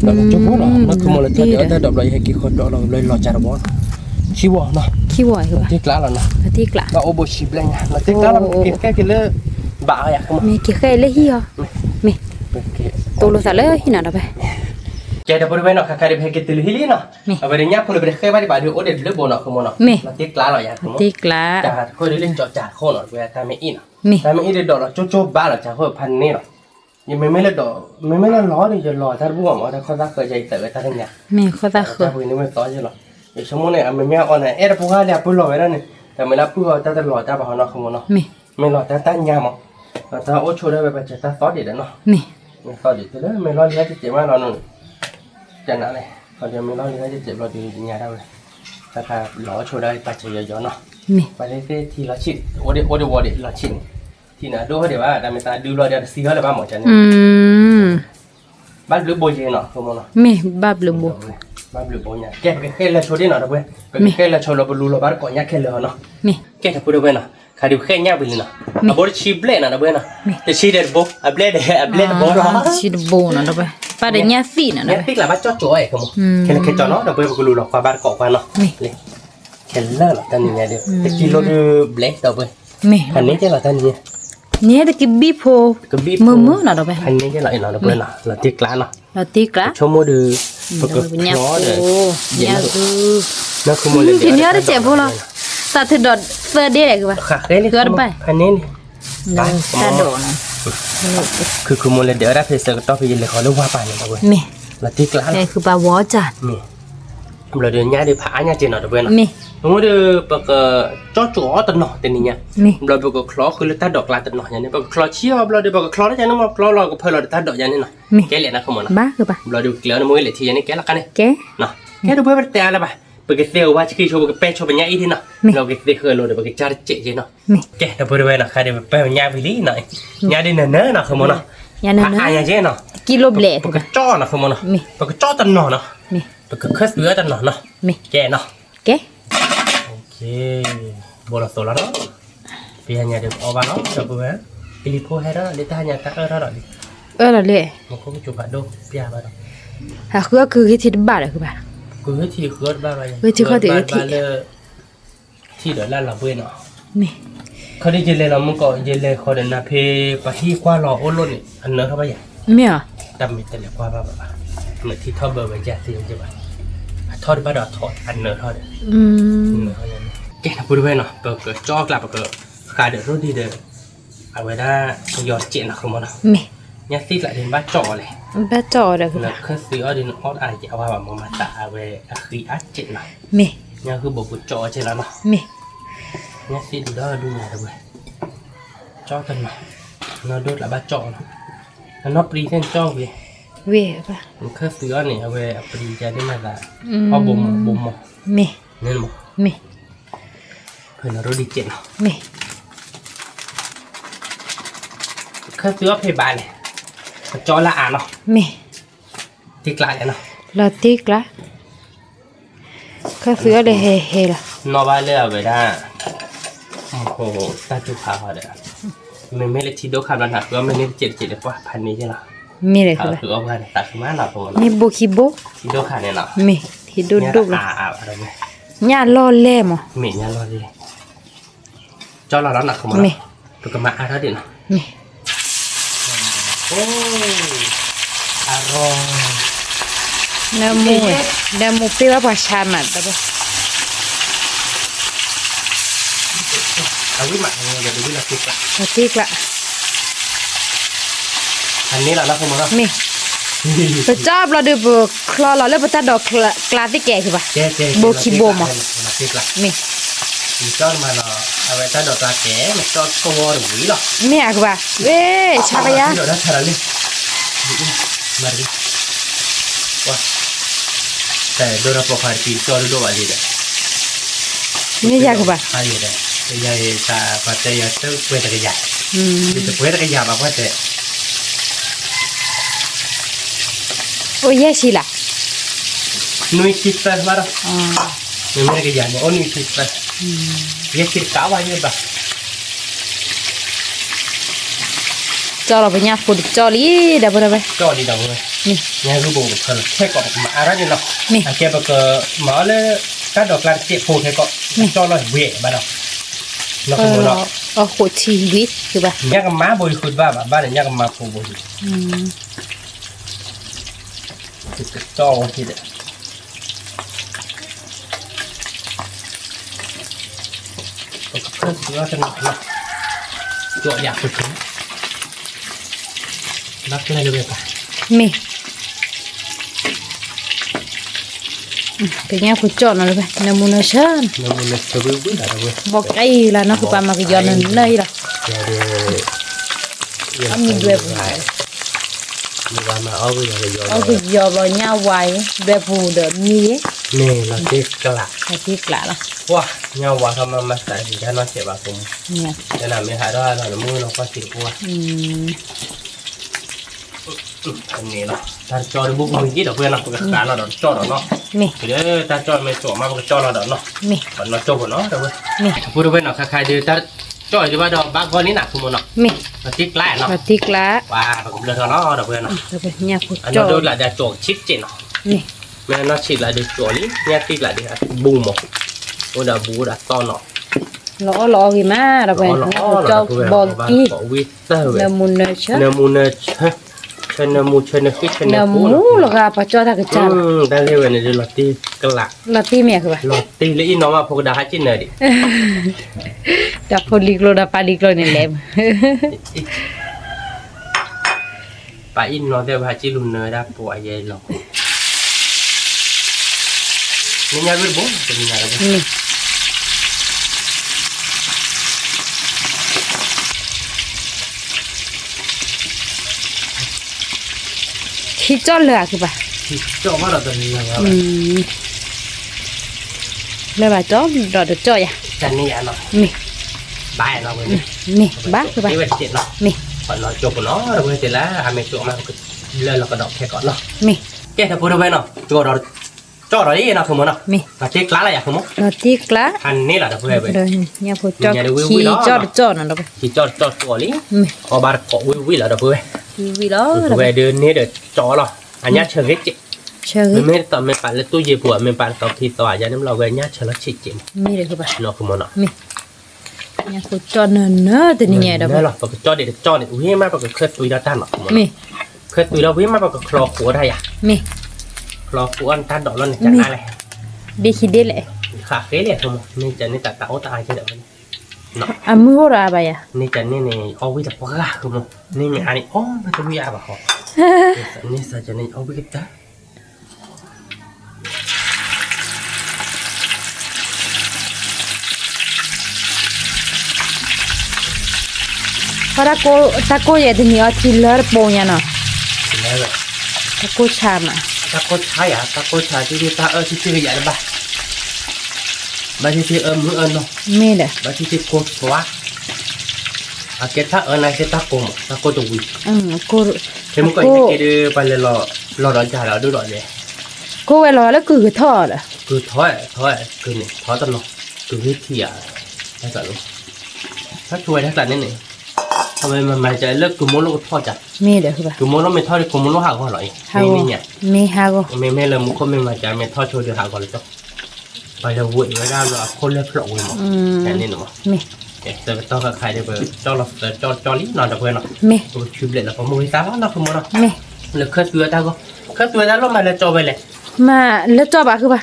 đổ nó chua hố nó không một là thử đó đổ lại hay cái khối đổ lại lò chả bón chi bò nó tiếc lá là nó tiếc lá nó ô bồi xịt lên nhá nó tiếc lá là cái lơ bạ à không mẹ cái khay lấy hiyo mẹ tôi lo sao lấy khi nào đâu vậy cái đó bữa nó khai được cái từ hili nó ở bên nhá phụ được khai bao nhiêu điều ở đây lớp bộ nó không nó tiếc lá rồi vậy tiếc lá chả khôi lên chọn chả khô nó về ta mới in ta mới in được đó chốt chốt ba là chả khôiพันนี่หรอยังไม่เลยดอกไม่เลยล้อเลยจะล้อถ้าบุ้งมาถ้าเขาซักเคยใจเต๋อถ้าเนี่ย mẹเขาซักเคย ถ้าบุ้งนี่ไม่ต่อใช่หรออย่างชั่วโมงเนี่ยมันไม่เอาเนี่ยเราพูดว่าเนี่ยพูดล้อไว้แล้วเนี่ยแต่ไม่รับพูดว่าจะล้อจะบ่าวnó không nóไม่ล้อจะตั้งยามอ่ะถ้าโอ้ช่วยได้ไปจะตั้งซอสเด็ดเนาะไม่ซอสเด็ดเลยไม่ล้อเลี้ยงจะเจ็บมากเราหนึ่งจังนั้นเลยเขาจะไม่ล้อเลี้ยงจะเจ็บเราดีเนี่ยได้เลยถ้าล้อช่วยได้ปัจจัยเยอะเนาะไปเรื่อยๆทีละชิ้นโอเดละชิ้นทีน่ะดูเขาเดี๋ยวว่าแต่ไม่ตาดูเราเดี๋ยวซีเขาเลยบ้างหมดจันเนี่ยบ้านหรือโบเจเนาะคุณมองเนาะไม่บ้านหรือโบ ba bự bố nhà kẹp cái khe là chỗ đi nào đâu quên cái khe là chỗ là bự lù là ba cọ nhá khe là nó นี่ kẹp thằng bự đâu quên nào khai điều khe nhá bự nào à bố chi ble nào đâu quên nào để chi để bố à ble để bố đó ชิดโบน่ะดอกไปปลาได้ญาฟีน่ะดอก nhá thích là ba chót chỗ ấy không khe là khe cho nó đâu quên bự lù là qua ba cọ qua nó khe lơ là tên nhà điều cái kilo đưa ble đâu quên แม่ thành này chứ là tên gì เนี่ยตะกี้บีโพ cái bít มือน่ะดอกไป thành này chứ lại nào đâu quên nào là tiếc lá nào เราตีกละ cho mua được ดอกไปญา nó โพ để ญาคือ nó không mua được ทีนี้ได้เจ็บพวกเราตาถึงดอดเฟอร์เด้คือว่า khá cái này Gỡไป thành này ตาโดน คือมูลเดียวได้เพศก็ต้องไปยินเลยขอเรื่องว่าไปเนี่ยนะเว้ย แม่ แล้วที่กลาง นี่คือปลาวอจัด นี่เราเดินย่าเดินผาย่าเจนหน่อยเว้ยนะ แม่ เราเดินปกจ้อจ๋อตันหน่อตันนี้เนี่ย แม่ เราปกคล้อคือเราตัดดอกลาตันหน่ออย่างนี้ปกคล้อเชี่ยวเราเดินปกคล้อได้ยังนะคล้อเราก็เพิ่มเราตัดดอกอย่างนี้หน่อยแกเลยนะขโมยนะ บ้าคือปะ เราดูเกลือนะมือเลยทีอย่างนี้แกละกันเนี่ย แก เนาะแกดูเพื่อนแต่ละไปปกเซลว่าจะคือโชว์ปกเป้โชว์เป็นย่าอีทีเนาะเราก็ได้เคยเราเดินปกจ้าเจ๊เจเนาะ แม่ แกเราเพื่อนเนาะใครเดินเป้เป็นย่าวิลี่หน่อยย่าได้เนื้อเนื้อเนาะขโมยเนาะ ยานั่น อ่ะ นะ ย่าเจ๊เนาะ กิโลเบล ปกจ้อเนาะขโมยเนาะ แม่ ปกจ้อตันหน่อเนาะ แม่ ปกเคสเรือตันหน่อเนาะ แม่ แกเนาะ แก โอเคโบราณโซลาร์เนาะพี่ฮันยาเดี๋ยวเอาบ้านเนาะเดี๋ยวไปเว้ยอิลิโพให้เราเดี๋ยวตาฮันยาตาเราเนาะดิ ล่ะเลย มันก็จุกะโดพี่อาบ้านเนาะ หาคือที่ที่บ้านคือบ้าน กูที่เคยบ้านไป ที่เขาถือที่ ที่เดี๋ยวเราเว้ยเนาะ แม่ เขาได้เจเลยเรามันก็เจเลยเขาเดินนาเพปะที่กว่าเราโอ้ล้นนี่อันเนื้อเข้าไปอย่าง แม่อ่ะ ดำมีแต่ละกว่าบ้าบ้าเหมือนที่ทอดเบอร์ไว้แจกสิใช่ไหมทอดบ้าดอทอดอันเนื้อทอด อืม เนื้อเขาอย่างนี้แกนะพูดไว้เนาะเปิดเกิดจอกลับเปิดขายเดือดรุ่นดีเด้อเอาไว้ได้ยอดเจนะคุณมันเนาะ แม่ เนี่ยสิละเดินบ้าจ่อเลย บ้าจอดคือ แล้ บ้า วเครื่องซื้อเอาดินออดอะไรเอาว่าแบบมาตาเอาไว้คืออัดเจนะ แม่ เนี่ยคือบอกกูจ่อเจแล้วเนาะ แม่ เนี่ยสิดูได้ดูไงดูเว้ยจ่อกันมาnó đốt là ba chọn nó pri thêm cho về เว่ป่ะ เครื่องซื้อเนี่ยเอาไว้priจะได้มาละเอาบ่ม แม่ เนี่ยมั้ง แม่ เพื่อนเราดีเจ็ด แม่ เครื่องซื้อเพย์บายเลยจ่อละอ่านเนาะ แม่ ที่กลายเนาะ เราตีกละก็ซื้อเลยเฮล่ะ นอบ้านเลยเอาไว้ได้โอ้โหตาจุกขาเขาเด้อมันไม่เลยทีโดคำนั้นหนักก็ไม่ได้เจ็ดเลยป่ะพันนี้ใช่ไหม มีอะไร เขา คือ คือเอาไปตัดขึ้นมาหน่อยตรงนั้น มีโบคิโบ ทีโดขาเนี่ยเนาะ มีที่ดูดูละ อะไรไหม ญาล่อแล่มอ่ะ เมียรอดีจ่อเราแล้วหนักของมันตัวกระมาอะไรเด่น มี โอ้อร่อย น้ำมูปีว่าประชามัดแต่ว่า เอาวิมัดเดี๋ยวดูวินาทีก่อน เราตีกละ อันนี้เราคุณมั้ง มีไปจอบเราดูบุคลอเราเลือกไปตัดดอกกลาที่แก่คือป่ะ โบคิโบมาติดละ มี มีจ้อนมาเนาะเอาไว้ตัดดอกปลาแก่มันจ้อนโกวหรือหรอ มีอะคือป่ะเว้ชาบยา เดี๋ยวได้ทาราลิมาดิว้าแต่โดนเราปกติปีจ้อนดูอะไรเด้อ มียาคือป่ะ อะไรเด้อยายตาปัจจัยเจ้าเวทกยาจะเวทกยาแบบว่าแต่ โอ้ยชิล่ะ นุ้ยคิดไปมาแล้วนุ้ยไม่ได้กยาเนี่ยโอ้นุ้ยคิดไปยังคิดก้าวไว้ยังแบบ จอเราไปญาฝุ่นจอลีเดี๋ยวไป ก็ดีดังเลย นี่ เนี่ยรู้บ่เธอแค่ก็มาอะไรนี่เนาะ นี่ แค่บอกหมอเลยการดอกกลางเจ็บผูกแค่ก็จ้อเลยเวะบ้านเราเราขโมยเรา เอาโคชีวิตคือป่ะ เนี่ยกับม้าบริสุทธิ์บ้านเนี่ยกับม้าผูกบริสุทธิ์จ้อทีเดียวก็เพิ่มเสือจะหนักเนาะจ่ออยากไปถึงนักอะไรเลยป่ะ มีก็ยังผู้จอดนั่นเลยน้ำมูนเชิญ น้ำมันจะวิ่งวิ่งอะไรเว้ย บอกไอ้ละเนาะคือปลามาก็ย้อนนั่นเลยล่ะ เดี๋ยวเดี๋ยว มีด้วย มีว่ามาเอาไปอย่างเดียว เอาคือยอบ่ญาไว้ด้วยผู้เดิมมี นี่เราเด็กกละ อาทิตย์ละล่ะ ว้าเนี่ยว่าทำมาใส่ถึงแค่นอนเจ็บอะผม เนี่ย แต่หนาไม่หายได้หน่อยมือเราก็ติดว่า อันนี้เนาะถ้าจอดบุกมือกี้เดี๋ยวเพื่อนเราปกติเราเดี๋ยวจอดเนาะ มี เดี๋ยวถ้าจอดไม่จอดมาปกติจอดเราเดี๋ยวเนาะ มี ก่อนเราจบเนาะเดี๋ยวเพื่อน มี พูดด้วยเนาะใครๆเดี๋ยวถ้าจอดจะว่าดอกบ้านก้อนนี้หนักคุณเนาะ มี มาติ๊กไล่เนาะ ปฏิกละ ว้าผมเลือกเนาะเดี๋ยวเพื่อนเนาะ จะเป็นเนี่ยผู้ อัน จ นี้ อ โดนละเดี๋ยวโจกชิดเจนเนาะ นี่ แม่น่าชิดละเดี๋ยวโจนี้เนี่ยติ๊กละเดี๋ยวบูมอ่ะโอ้เดี๋ยวบูดตอนเนาะ ล้อกี่มาเราไปเนี่ยผู้จอบอกกี้ วิเตอร์เว้ เนื้ ย อมุนเนื้อเชื้อ เนื้อมูเนื้อเชนเนื้อมูเชนเนื้อฟิชเชนเนื้ เนื้ อ อห ปู มูหรอกค่ะปะจอทักจาน ได้เลยเว้ยเนี่ยลอตตี้กระหลัก ลาตีเมียคือว่า ลอตตี้เลยอีน้องมาพกดาฮัจินเนอร์ดิ ดับพลิกโลดับปาลิกโลนี่แหละ ปะอินน้องเดี๋ยวฮัจิลุนเนอร์ได้ป่วยใหญ่หรอกนี่ยาเวทบุ้งเป็นยังไงล่ะ นี่ที่จอดเลยคือป่ะ เจ้าว่าเราเป็นยังไง เลยป่ะจอดอดจอยอ่ะ จันนี่อ่ะเนาะ มี บ้านเราเว้ย มีบ้าคือป่ะ นี่เว้ยเจ็ดเนาะ มี ก่อนเราจบเนาะเราเว้ยเสร็จแล้วทำให้จบมาเลยเราก็ดอกแค่ก่อนเนาะ มี แกถ้าพูดไปเนาะจอดเราจอดเราดิเนาะคือมั้งเนาะ มี มาเจ๊กล้าอะไรอย่างคือมั้ง ลาตีกละ อันนี้แหละถ้าพูดไป เดินเนี่ยผู้จอดขี่จอดนั่นเราไป ที่จอดตัวนี้ มี พอบาร์เกาะวิแล้วถ้าพูดไป ทีวีล้อ พูดไปเดินนี่เดี๋ยวจอเราอันนี้เชิงเจ๊ เชิญ ไม่ตอนไม่ปั่นแล้วตู้เย็นผัวไม่ปั่นตอนที่ต่อยันน้ำเราเว้ยเนี่ยเชิงละชิดเจ๊ มีเลยคือป่ะ เนาะคือมั้งเนาะ มีเนี่ยผู้จอดเนอะแต่นี่ไงเราไป นั่นหรอปกจอดเด็ดจอดเด็ดวิ่งมาปกเคลื่อนตุยแล้วตั้นหรอก มี เคลื่อนตุยแล้ววิ่งมาปกคลอหัวได้อะ มี คลอหัวอันตั้นดอกแล้วเนี่ยจะอะไร ดีคิดได้เลย ขาเฟ้เลยคือมั้งนี่จะนี่แต่ตาโอตายใช่ไหมเนาะ อ่ะมือราไปอ่ะ นี่จะนี่เนี่ยเอาวิจากปากคือมั้งนี่มีอันนี้อ๋อมันจะวิ่งอะไรบ้างนี่สัจจะนี่เอาวิจาก เพราะตะโกอย่าทีนี้ที่เลือดโปงยันอ่ะ แล้วแบบ ตะโกชามอ่ะ ตะโกชายอะตะโกชายที่ตาที่ชื่อใหญ่เลยบ้าบ้านที่มือเนาะ มีเลย บ้านที่โคตรวะอาเกต้าอะไรเกต้าโกมตะโกตุวิ กู เห็นมึงก็ยังเกลือไปเลยรอร้อนจ่าแล้วดูหน่อยเลย กูเวลาแล้วคือทอดอ่ะ คือถอยคือเนี่ยถอยตลอดคือวิธีอะให้กันลูกถ้าช่วยถ้ากันนี่เนี่ยทำไมมันจะเลิกกุมโลกทอดจัด มีเลยคือป่ะ กุมโลไม่ทอดกุมโลหักก่อนหรอไม่เนี่ย มีฮากู ไม่เลยมุกคนไม่มาจะไม่ทอดช่วยเดือดหักก่อนเลยจ้ะไปจะวุ่นไว้ได้แล้วคนเล็กหลงเลยมั้งแค่นี้หนูมั้ง มี แต่ต้องกับใครได้เบอร์จอเราจอลินอนกับเพื่อนเนาะ มี ตัวชิบเลยแล้วก็มือตาแล้วเนาะคือมันเนาะ มี เลยเคยตัวตาก็เคยตัวตาลงมาเลยจอไปเลย มาแล้วจอบอ่ะคือป่ะ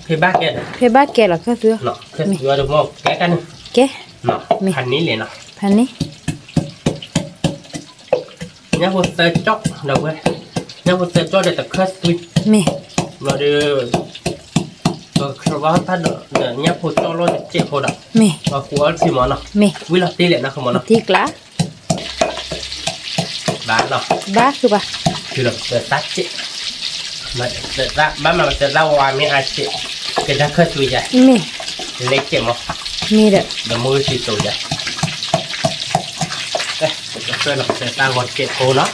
คือบ้าแก เพบ้าแกหรอก็ซื้อ เนาะเคยตัวจะมองแกกัน แก เนาะคันนี้เลยเนาะ พันนี้ เนี่ยพอเตะจ๊อกเดี๋ยวเว้ยเนี่ยพอเตะจ๊อกเดี๋ยวแต่เคยตัว มี เราเดี๋ยวก็ว่าถ้าเดี๋ยวเนี่ยพอจ๊อกเราจะเจ็บพอดับ มี ว่าหัวสิมันเนาะ มี วิลาตีเลยนะคือมันเนาะ ที่กละ บ้านเนาะ บ้าคือป่ะ คือเราเตะตัดเจ็บมาเตะตัดบ้านมาเตะตัดว่าไม่อาจเจ็บก็จะเคยตัวใหญ่ มี เล็กเจ็บมั้ง มีเด้อ เดี๋ยวมือสิตัวใหญ่เอ๊ะจะเคยเราเตะตัดก่อนเจ็บโคเนาะ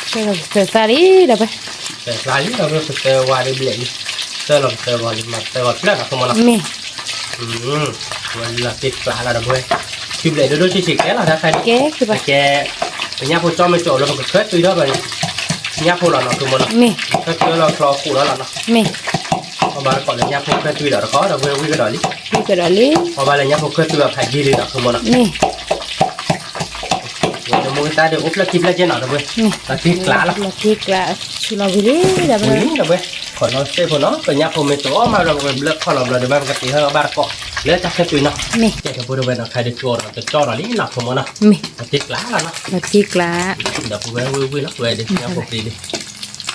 เสือซาลีเด้อไป แต่ลายนี้เราเตะว่าได้เบลย์เตะเราเตะว่ามาเตะว่าเพื่อนคือมันเนาะ มี วันละติดปลาละนะเว้ยชิมเลยดูชิแกเราถ้าใคร แกคือป่ะ แกเนี่ยพอจอมไม่โจแล้วมันก็เคยตุยแล้วไปเนี่ยพอเราเนาะคือมันเนาะ มี ก็คือเราคลอขู่แล้วเนาะ มี พอมาก่อนเลยเนี่ยพวกเคยตุยแล้วก็เราเว้ยวิ่งกระโดดลิ มีกระดาษลี พอมาเลยเนี่ยพวกเคยตุยแบบไผ่ยีเลยเนาะคือมันเนาะ มี เดี๋ยวมือตาเดี๋ยวอุ๊บแล้วกินแล้วเจ๊หน่อยนะเว้ย มี แล้วติดปลาละ la tigla sulla vilina วิ่งนะเว้ยขอเราเซ่พอเนาะก็เนี่ยพอไม่โตมาเราเลิกข้อเราเดี๋ยวมาปกติให้เราบ้านเกาะเลือกจากแค่ตุยเนาะ mi เจ๊จะพูดไปเนาะใครได้โจเราจะจ่อเราลิเนาะคือมันเนาะ mi ติดปลาละเนาะ la tigla เดี๋ยวเว้ยวิ่งแล้วเว้ยเดี๋ยวเนี่ยพวกดีดิ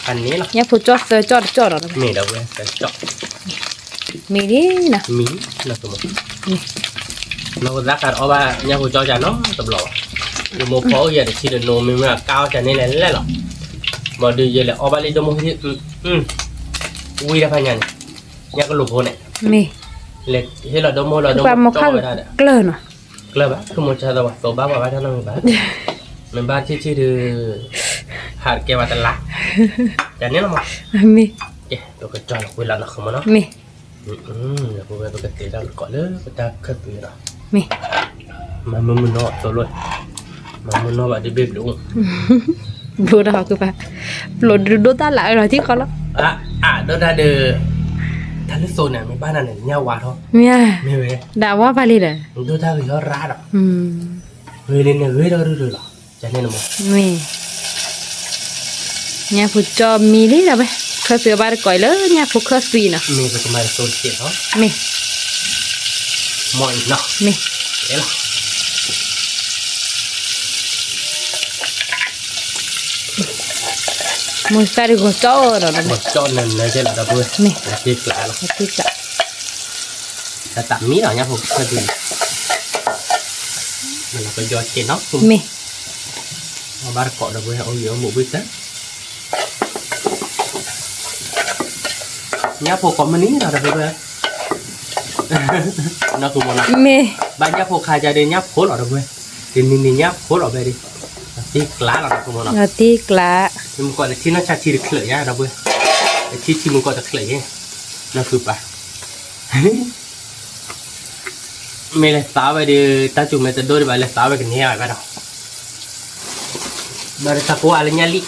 อันนี้เนาะ ya fu giotto มีเดี๋ยวเว้ยแต่จ่อ mi lina มีนะตัวมันเราก็รักกันเอาว่าเนี่ยผู้จอจานเนาะตบหล่อดูโมโพอย่าได้ชิดโนมีเมื่อก้าวจานนี่แหละหรอบ่ดีเยอะเลยเอาไปเลยดูโมที่วิ่งได้พันยันเนี่ยก็หลุดโพเนี่ย mi เล็กให้เราดูโมเราดู qua โม một จ่อ khăn ไปได้เนี่ย glöno Kelab kamu cara apa? Coba apa cara membahas? Membahas cici de harga mata lah. Jadi nama. Mi Tu kecil aku bilang nak kemana? mi Aku bilang kecil dah kau le, kita ketuai dah. mi Mama menolak tolong. Mama menolak di beg dong. bro dah aku pa bro do ta lại rồi chứ con đó Đó ra de thằng số này mấy ba này nhau quá thôi. nha Mày về. đã quá vali rồi Đó ra cái ra đó. Về lên này về đó rồi đó. Cho nên là một. mi nhà phụ cho mi đi rồi vậy khơi sữa ba cõi lớn nhà phụ khơi suy nè Mày phải cầm số tiền đó. mi Mọi nó. mi Đấy là. mua sao đi có cho rồi đó Một cho nên này sẽ là đâu vui. mi Là tiếc lại rồi. tiếp lại Ta tạm mí rồi nha phụ cái gì. Mình là cái do trên nó. mi Ba cọ đâu vui ôi giời một bít đấy. Nhá phụ có mấy nào đâu vui. Nó cũng muốn nào. mi Bạn nhá phụ khai ra đây nhá phố lọ đâu vui. Thì mình nhá phố lọ về đi. Tiếc lá là nó cũng muốn nào. là tiếc lạ Nhưng mà gọi là khi nó cha chi được khởi nhá đâu vui. Khi mình gọi là khởi nhé. Nó cứ bà. Mày là sao vậy đi ta chụp mày tự đôi bài là sao vậy cái nhà vậy đâu. Bà ta có ai là nhà lý.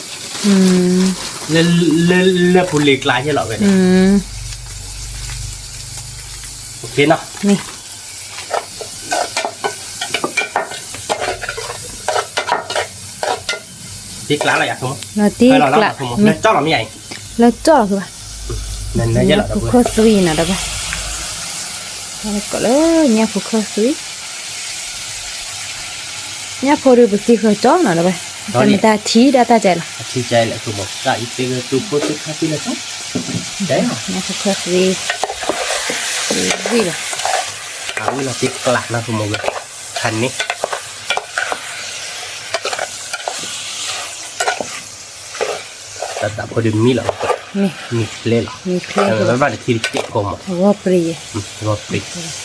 Lên phụ liệt lại cho lọ vậy này. Ok nào. mi Tiếc lá là vậy không? là tiếc Hay là nó lạ không? mi Nó cho là như vậy. là cho rồi ba Nên nó nhà rất là phụ vui. khơi suy nè đó ba có lớn nhà phụ khơi suy nhà phụ được bữa khơi chó nè đó ba Đó đi. người ta thí đã ta chạy là Chi chạy lại của một đại cái tu phố tu khác là tốt. Đấy hả? nhà phụ khơi suy gì là Ini là tiếc lá nó của một người. Thành ní. Ta đã có đường mi là mi mi lên là. mi khơi Nó rồi vào để thi tiếc của một. vô pri Rồi đi.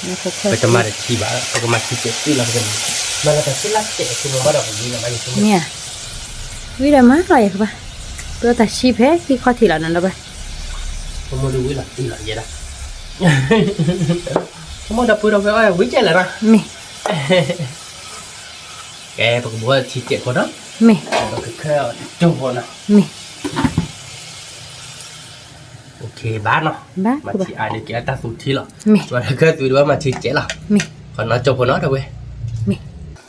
nhà phụ khơi Bây giờ mà để thi bả, bây giờ mà thi tiếc tí là cái gì? Mà là cái xí lát tiếc thì nó bắt đầu gì là bao nhiêu? nha vì là mát rồi các bạn tôi ta ship hết khi kho thì là nó đâu vậy Không mua được là tí là vậy đó. Không mua được đâu phải quý chơi là ra. mi Cái bữa bữa thi tiếc của nó. mi Cái khéo trông của nó. mi Ok bán nó. bác Mà các chị bạn ai được cái ta phụ thi là. mi Và cái tụi đó mà thi chết là. mi Còn nó trông của nó đâu vậy? mi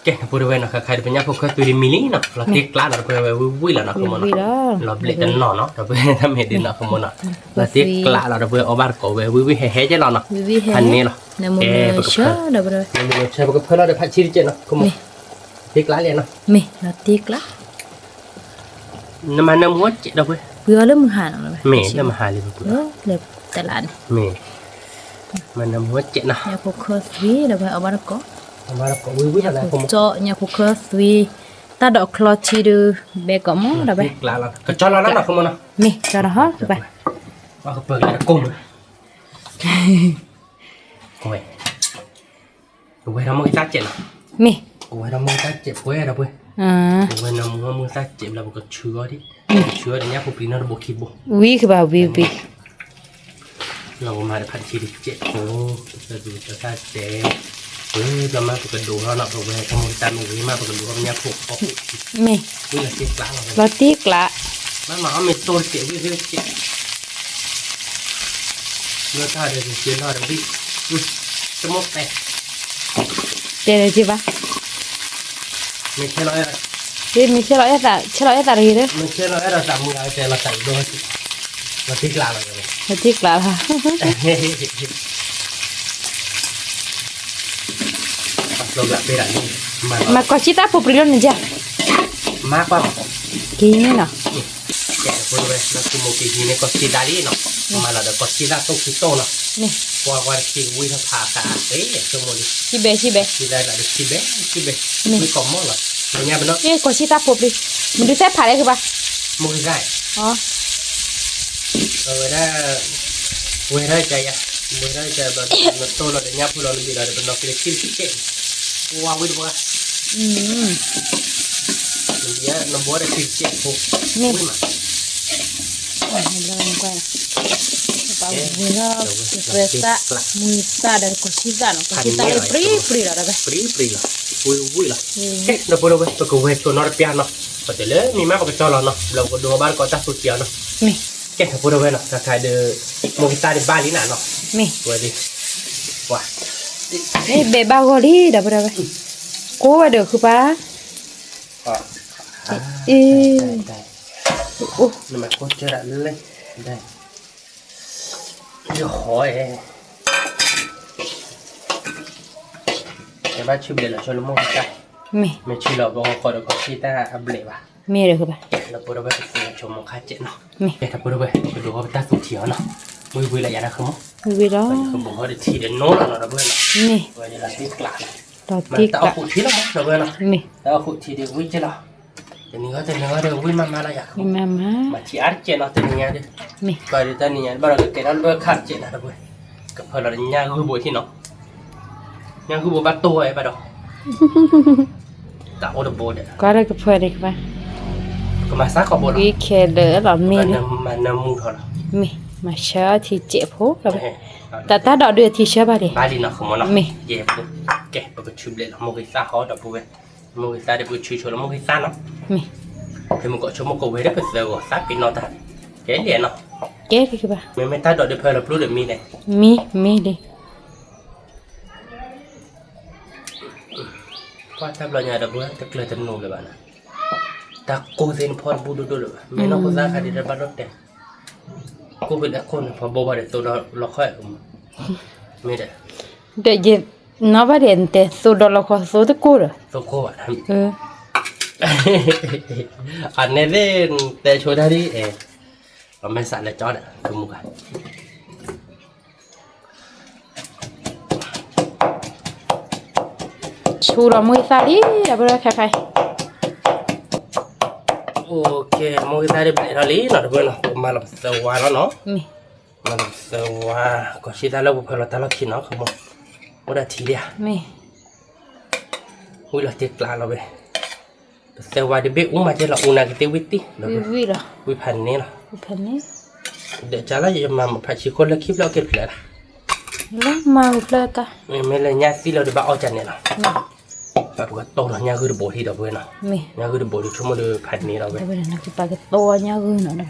Cái phụ đồ nó khai được nhá phụ cái tụi đi mini nó là tiếc lá nó phải vui là nó không vì nó. đó Là lệ chân nó rồi về thăm hệ điện nó không nó. Là tiếc lá là về ở bar cổ về vui hè chứ nó. vì hết Anh nè nó. là một chớ đâu rồi Mình chơi một cái phơi nó để phát chi trên nó không. Tiếc lá liền nó. mi là tiếc lắm Nhưng mà nó muốn chết đâu vậy? vừa lắm hàn rồi Mẹ nó mà hài liền bữa. đó đẹp tại lạnh Mẹ. Mà nó muốn chết nó. nhà phụ khơi suy đâu vậy ở bên có Mà nó có vui là không. cho nhà phụ khơi suy ta đọc cloth chi được bé có món đâu vậy Tiếc lá là cái cho nó không nó. mi cho nó hết các bạn Và cái bờ là cung. Coi. Quay nó mới sát chết. mi Quay nó mới sát chết quay đâu vậy? à Quay nó mới sát chết là một cái chứa đi. Chứa để nhá phụ pin nó bộ khí bộ. vi các bạn vi Là một mai để phát chi được chết. Ồ, ta dù ta sát chết. Là mà cái đồ nó rồi về trong một tan một cái mà cái đồ nó nhá phụ. mi Đây là tiếc lá rồi. là tiếc lạ Mà mình tôi chết với chết. Nó ta để chiến nó được đi. Cái mốc này. để là gì ba Mình chơi nói là đi mình chơi lại ta gì đấy mình chơi nói là giảm người chơi là chạy đôi. Nó tiếc lá rồi. là tiếc lạ hả Lo gak beda nih. mà có chi ta phụ prilon này chưa Ma apa? kì như nào Kayak boleh nanti mau kayak gini kosi dari no. Malah ada kosi lah tuh kita no. nè War si wi na phaka ya semua di. chi bé Si dari ada si be. Nih. Wi komo lah. Punya benar. ये कोशी ता पोपली मुझे से फाड़े के बा Mau gai. हां Rồi đó. Quay ra chạy à. Quay ra chạy bà nó tôi là để nháp lo bị là để nó cái chi chi. ว้าวดูว่าเนี่ยน้ำบัวได้ติดเจ็บปุ๊บนี่มา Questa muita da cosita no cosita le pri la da pri la vui la che dopo perché questo non è piano perché le mi ma che ciolo no lo devo bar cosa sul piano mi che dopo dove no sa sai de montare bali no mi vedi qua be ba goli da bra cô được không ba nhưng mà cô chưa đã lên đây rồi em bắt chụp để là cho nó mua cái mi mình chụp là bao khỏi được có khi ta áp lệ vào mi được không ba là bữa đó bé phải cho một khai chuyện nó để thằng bữa đó bé để đồ họ ta sụt thiếu nó vui vui là nhà nó không vui đó không bỏ để thi đến nốt là nó bữa nó mi vậy là tiếc lạ đó tiếc lạ tao phụ thi lắm nó bữa nó mi tao phụ thi để vui chứ nào thì nó đều vui mà là gì mà chỉ ăn chuyện nó từ nhà đi mi coi đi tên nhà bao giờ cái nó bữa khác chuyện là đâu vậy cái phần là nhà vui buổi thì nó nhà vui buổi bắt tôi ấy bắt đầu tạo được buổi đấy có đây cái phơi đây ba cái mà sát có buổi cái khe đỡ là mi đi mà nằm mua thôi mi mà sợ thì chẹp phố rồi ta đọ đưa thì sợ ba đi ba đi nó không muốn nó mi dẹp luôn kệ bởi vì chụp lên là một cái xa khó đập buổi một cái xa để buổi chụp cho nó một cái xa nó mi thì mình gọi cho một câu về rất là giờ gọi sát cái nó ta cái gì nó cái ba mình ta đợi được phơi là blue được mi này mi đi qua tập là nhà đập bữa tập lời tân nô rồi bạn ạ ta cô xin phone bu đôi rồi mình nó có ra khai đi ra bắt đốt đẹp cô bị đã con phải bố bà để tôi đó lo khỏe không mình đấy để gì nó bắt điện để số đó là khó số tới cô rồi tôi cô bạn anh này lên để cho ta đi và mình sẵn là cho đấy tôi mua cái chú là mới xa đi là bây giờ khai khai ok mua cái ta đi để nó lý nó được rồi mà làm sờ qua nó mi mà làm sờ qua có gì ta lâu phải là ta lo khi nó không có đã thì đi à mi ui là tiếc lạ rồi sờ qua đi biết uống mà chứ là uống nào cái tiêu vít tí vui rồi vui phần này là phần này để trả lại mà phải chỉ con là kíp lo kịp lại lắm mà lên ta mình là nhà xí là được bảo chân này là và cái to là nhà gửi được bộ thì đâu quên nào mi nhà gửi được bộ thì chúng mình được phần này đâu quên bây giờ nó cái cái to nha gương nữa này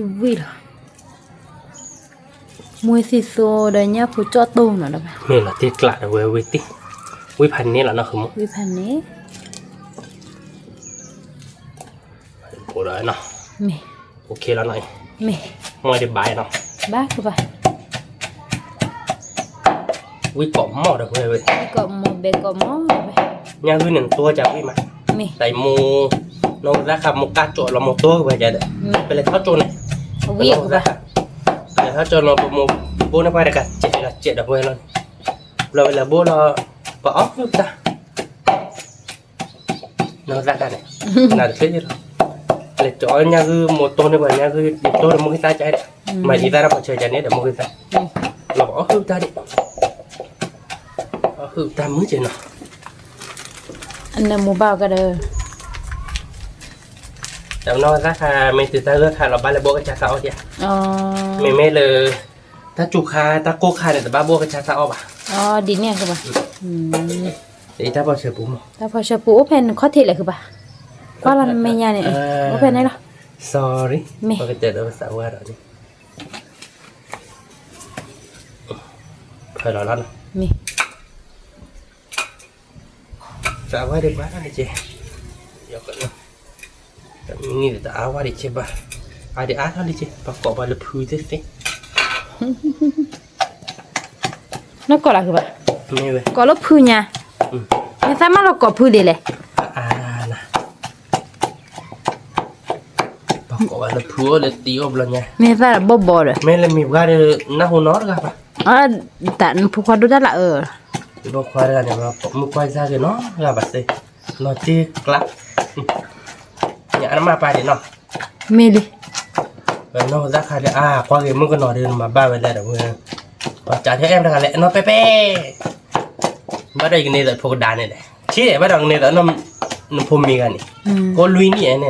vui rồi mua xì xô đây nhá phụ cho tôm nữa này mình là tiếc lạ rồi vui tí vui phần này là nó không vui phần này bộ đấy nào mi ok là này mi ngoài đi bài nào bác các bạn quý cọm mỏ được rồi cọm một bề cọm mỏ rồi nhà gửi nền tua chả quý mà mi tại mua nó ra khăm một cá chỗ là một tua vậy đấy bây giờ tháo chỗ này vui các bạn để tháo chỗ nó một bố nó quay được cả chạy được quay luôn rồi là bố nó bỏ ốc ta nó ra đây này là được thế chứ để cho nhà gửi một tô này và nhà gửi một tô là một cái tay chạy đấy mà đi ra phải chơi chạy đấy để một cái tay là bỏ hư ta đi hư ta mới chơi nào anh em mua bao cái đóแต่นอกจากไม่ตื่นตาเลือกค่ะเราบ้านเลยโบกระชากเอาเดียวไม่เลยถ้าจุกคาถ้าโกคาเนี่ยแต่บ้านโบกระชากเอาป่ะđi nè các bạn เดี๋ยวถ้าพอเชื่อปุ๊บ ถ้าพอจะปูเป็นข้อที่อะไรคือป่ะก็เราไม่ยาเนี่ยว่าเป็นไงล่ะ sorry พอเจอเราภาษาว่าเราดิเพื่อเราแล้วนะ mi ภาษาว่าดีกว่าอะไรเจ๊เดี๋ยวก่อนนะนี่แต่อาว่าดิเจ๊บ้าอาดิอาเท่าดิเจ๊ประกอบมาเลยพูดสิ nó có làคือป่ะ ไม่เว้ย có lớp phư nhàไม่สามารถเรากอบphưดีเลย นะประกอบมาเลยพูดเลยตีอบเลยไง ไม่ใช่แบบบ่เลย ไม่เลยมีว่าเลยน่าหัวน้อยกันปะ แต่ผู้คนดูได้ละบอกควายกันเนี่ยว่ามึงควายซาเกเนาะกันแบบนี้นอตีกลับเนี่ยอันมาไปเดี๋ยวเนาะ มีดิ นอกจากขาดควายมึงก็นอนเดินมาบ้านไปแล้วเดี๋ยวมึงจ่ายให้เอ็มทางไหนนอนเป๊ะ Bada ini dah pokok dana dah. Cie, bada ini dah nam pumi kan ni. Kau lui ni ni.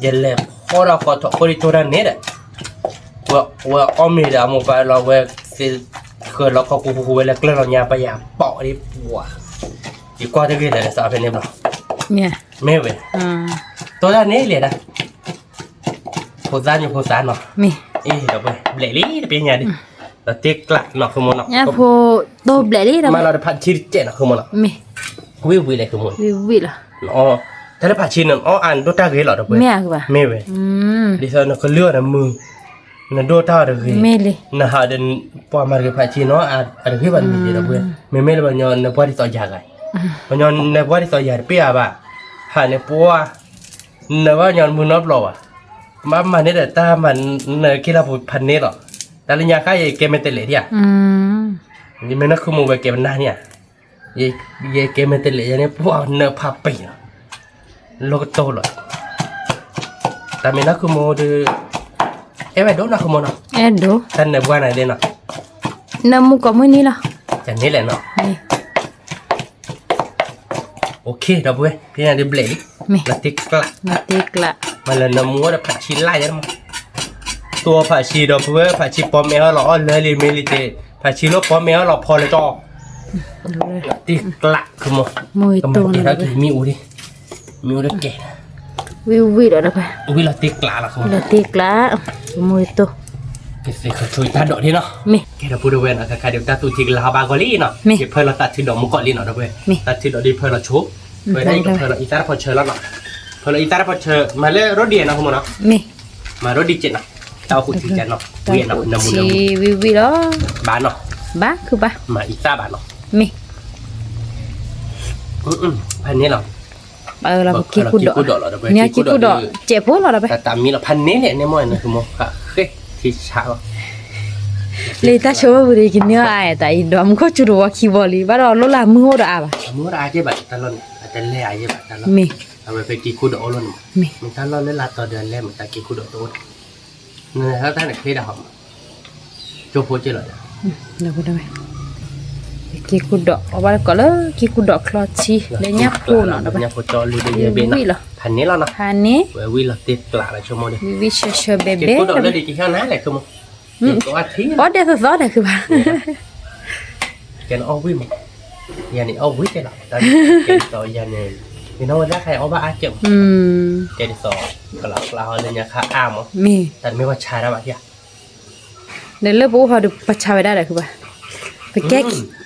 Jadi orang kau tak kau itu orang ni dah. Wa om ni dah mau pada wa si kalau kau kuku wa kalau nyapa ya pak ni wah. Ikut tu kita dah sampai ni belum. Ya. Mewe.ตัวนี้เลยนะโพสานอยู่โพสานเนาะ มี เดี๋ยวไปเบลลี่เป็นยังไงดิเราเต็กละเนาะคือมันเนาะ เนี่ยพอโตเบลลี่เรา มาเราได้ผัดชีสเจ๊เนาะคือมันเนาะ มี วิเลยคือมัน วิล่ะ อ๋อถ้าได้ผัดชีสเนาะอ๋ออ่านดูตาเกลือเดี๋ยวไป แม่คือป่ะ เมเว้ดิฉันก็เลือดนะมือนั่นดูตาเดี๋ยวไป แม่เลย นะฮะเดินพอมาเก็บผัดชีสเนาะอ่านที่บ้านมีเดี๋ยวไปเมเลยบางอย่างในบ้านที่ต่อยาไงบางอย่างในบ้านที่ต่อยาเปียบ่ะหาในปัวเนว่าย้อนมือนอบหล่อมาเนี่ยแต่ตามันเนคิดเราพูดพันนี้หรอแต่ละอย่างก็ยังเกมเป็นเตล็ดเนี่ยนี่มันนักขโมยเกมหน้าเนี่ยยังเกมเป็นเตล็ดอย่างนี้พวกเนพับปีเนาะโลกโตเลยแต่มันนักขโมยดูไปโดนนักขโมยเนาะ โด ท่านเนบ้านไหนเด่นเนาะ น้ำมุกก็ไม่นี่ล่ะ จันนี่แหละเนาะ มี โอเคเดี๋ยวเว้ยพี่นายดูเบลลี่แล้วติ๊กละ นาติกละ มันเลยน้ำมัวแต่ผัดชีไล่ยังมั้งตัวผัดชีเดี๋ยวเพื่อผัดชีปอมเมลหล่อเลยเมลิเตผัดชีลูกปอมเมลหล่อพอเลยจ่อติ๊กละคือมั้ง มวย ก็ โต มัน นะ กินมีอูดิมีอูดิแก่ วิแล้วไป วิเราติ๊กละละคือมั้ง นาติกละมวยโต เสกเขาช่วยตาดอกที่เนาะ มี แกเราพูดเว้ยนะค่ะเดี๋ยวตาตูจิกลาบากอลี่เนาะเพื่อเราตัดที่ดอกมุกอลี่เนาะเว้ยตัดที่ดอกดีเพื่อเราชุบเพื่อได้เพื่อเราอีตาพอเชิญแล้วเนาะเพื่อเราอีตาพอเชิญมาเลยรถเดียนนะคุณมั้งเนาะ มี มารถดีเจเนาะเต้าขุดจีเจเนาะเวียนเนาะน้ำมัน วิแล้ว บ้านเนาะ บ้าคือบ้า มาอีตาบ้านเนาะ มี พันนี้เนาะ เราคิดกูดอกเนี่ยคิดกูดอกเจ็บพูดเราไป แต่ตามมีเราพันนี้เนี่ยในมวยนะคือมั้งค่ะเฮ้ยที่เช้า เลยถ้าโชว์บริกินเนื้อไอ้แต่อีดอมก็จะรู้ว่าคิวบอลีบ้าเราลุลามือเราอ่ะ มืออาเจ็บตลอดแต่เล่อาเจ็บตลอด มี เอาไปกี่คู่ดอกล้น มี มันตลอดเล่นลาต่อเดือนแรกมันตะกี่คู่ดอกโดนเนี่ยถ้าท่านเคยด่าผมโจโพเจเลย เราก็ได้คิดกูดอกเอาไว้ก่อนเลยคิดกูดอกคลอชีเลยเนี่ยพูดเนาะเราไป เนี่ยโพจอลีเดียเบนนะพันนี้แล้วนะ ฮันนี่ วิเราติดกลาเลยชั่วโมงเดียว วิเชเบ กี่ เบ้ คู่ดอกเลยดีกี่ข้าวน้าเลยคือมั้งก็อาทิตย์ อ๋อเดี๋ยวซอสเดี๋ยวคือบ้า แกนเอาวิ่งยานี่เอาวิ่งเลยหรอตอนแกนต่อยานี่นี่น้องรักใครเอาบ้าอาเจ็บแกนสอก็เราเลยเนี่ยค่ะอ้าม มี แต่ไม่ว่าชาได้บ้างที่ เดี๋ยวเลิกพูดพอดูประชาไปได้เลยคือบ้าไปแก้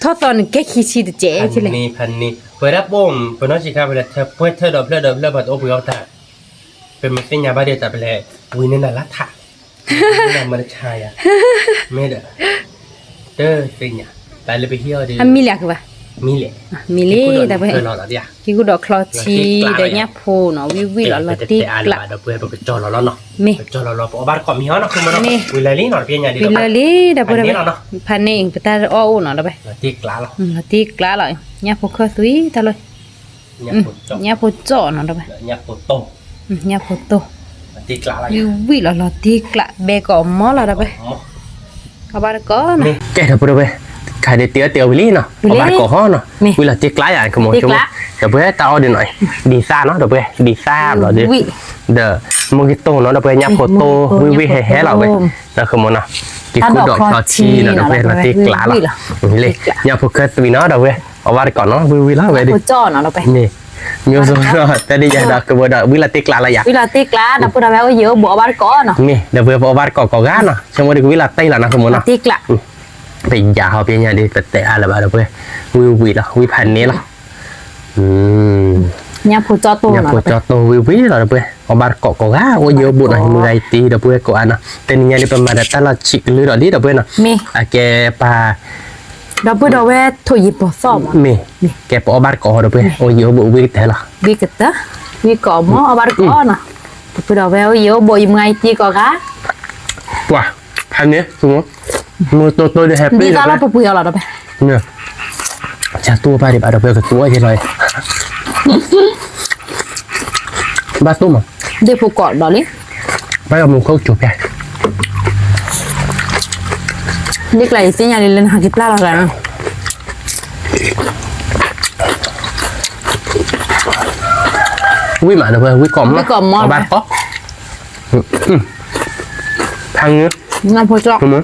ทอดตอนแก้ขี้ชีเจ๊ที่เลย พันนี้เปิดรับบ่มเปิดน้องสิครับเวลาเธอเปิดเธอดอกเลือดบัดโอ้ยเอาแต่เป็นมันเป็นยาบ้าเดียวแต่ไปเลยวิ่งนั่นละถ่านั่นมันชายอ่ะไม่เด้อเด้อเป็นยาแต่เลยไปเที่ยวดิ อันมีเหลือคือบ้า มีเลย มีเลยแต่ไป เออหล่อแล้วเนี่ย คิดกูดอกคลอชีเดี๋ยวเนี่ยพูเนาะวิเราละตีกละ เดี๋ยวเพื่อนไปจอเราเนาะ มี จอเราเพราะบ้านก่อนมีเนาะคือมันวิลลี่เนาะเพียงอย่างเดียว วิลลี่เดี๋ยวพูดไปพันนี่ไปตาอ้อเนาะเดี๋ยวไป ตีกลาเนาะ ละตีกละเลยเนี่ยพูเคยสุยตาเลย เนี่ยปวดจอ เนี่ยพูจ่อเนาะเดี๋ยวไป เนี่ยปวดโต เนี่ยพูโต ตีกลาอะไร วิเราละตีกละเบกอมอละเดี๋ยวไปกบาร์ก่อน นี่แกเดี๋ยวพูดไปขายเตี๋ยววิลลี่เนาะบ้านก่อห้อเนาะวิลตีกลาอย่างขโมยชั่วโมงเดี๋ยวเพื่อนตาเอาเดี๋ยวหน่อยดีซ่าเนาะเดี๋ยวเพื่อนดีซ่าเหรอเดี๋ยวเดี๋ยวมึงกิโตเนาะเดี๋ยวเพื่อนเนี่ยปวดโตวิแห่เราไปแล้วขโมยเนาะกิคุดอกคอชีเดี๋ยวเพื่อนตีกลาละนี่เลยเนี่ยพวกเคยตีเนาะเดี๋ยวเพื่อนเอาบ้านก่อนเนาะวิแล้วไปดิ พูจ่อเนาะเดี๋ยวไป นี่มีส่วนแต่ดีอย่างเดียวคือว่าวิลติกลาอะไรอย่าง วิลาตีกละเดี๋ยวพูดไปว่าเยอะบัวบาร์ก่อนเนาะ นี่เดี๋ยวเพื่อเอาบ้านก่อกันเนาะช่วงวันนี้วิลติละนะสมมติเนาะ ตีกละ เป็นยาเขาเป็นยาดีแต่อะไรบ้างเดี๋ยวเพื่อวิละวิพันนี้ละเนี่ยพูจ่อตัว เนี่ย เนาะ พอจอดตัววิละเดี๋ยวเพื่อเอาบ้านก่อกันว่าเยอะบุญอะไรมือไรตีเดี๋ยวเพื่อก่อนนะแต่นี่ยังเป็นมาแต่ละชิกหรือเดี๋ยวเพื่อเนาะ มี แกปลา เดี๋ยวพูดเอาไว้ถุยปอซ่อม มีแกปเอาบ้านก่อเดี๋ยวเพื่อโอ้เยอะบุญวิแต่ละ วิกตะวิก่อมอเอาบาร์ก่อนเนาะเดี๋ยวพูดเอาไว้เยอะบ่อยไงตีก่อกะ ว้าพันนี้สมมติมือโตๆเดี๋ยวแฮป ดี ปี้ ตา เล เรา ย ปุ๊บเอาเราไป เนี่ยจากตัวไปดิบาดเบลกับตัวใช่ไหมบ้าตุ้มอ่ะ เดี๋ยวพูดก่อนดอลลี่ ไปเอามือเข้าจูบใหญ่ นี่ไกลสิญาณเล่นหากิปลาเราแล้ว vui mà được vui còm Vui còm ngon ba có thằng nữa ngon phô cho đúng không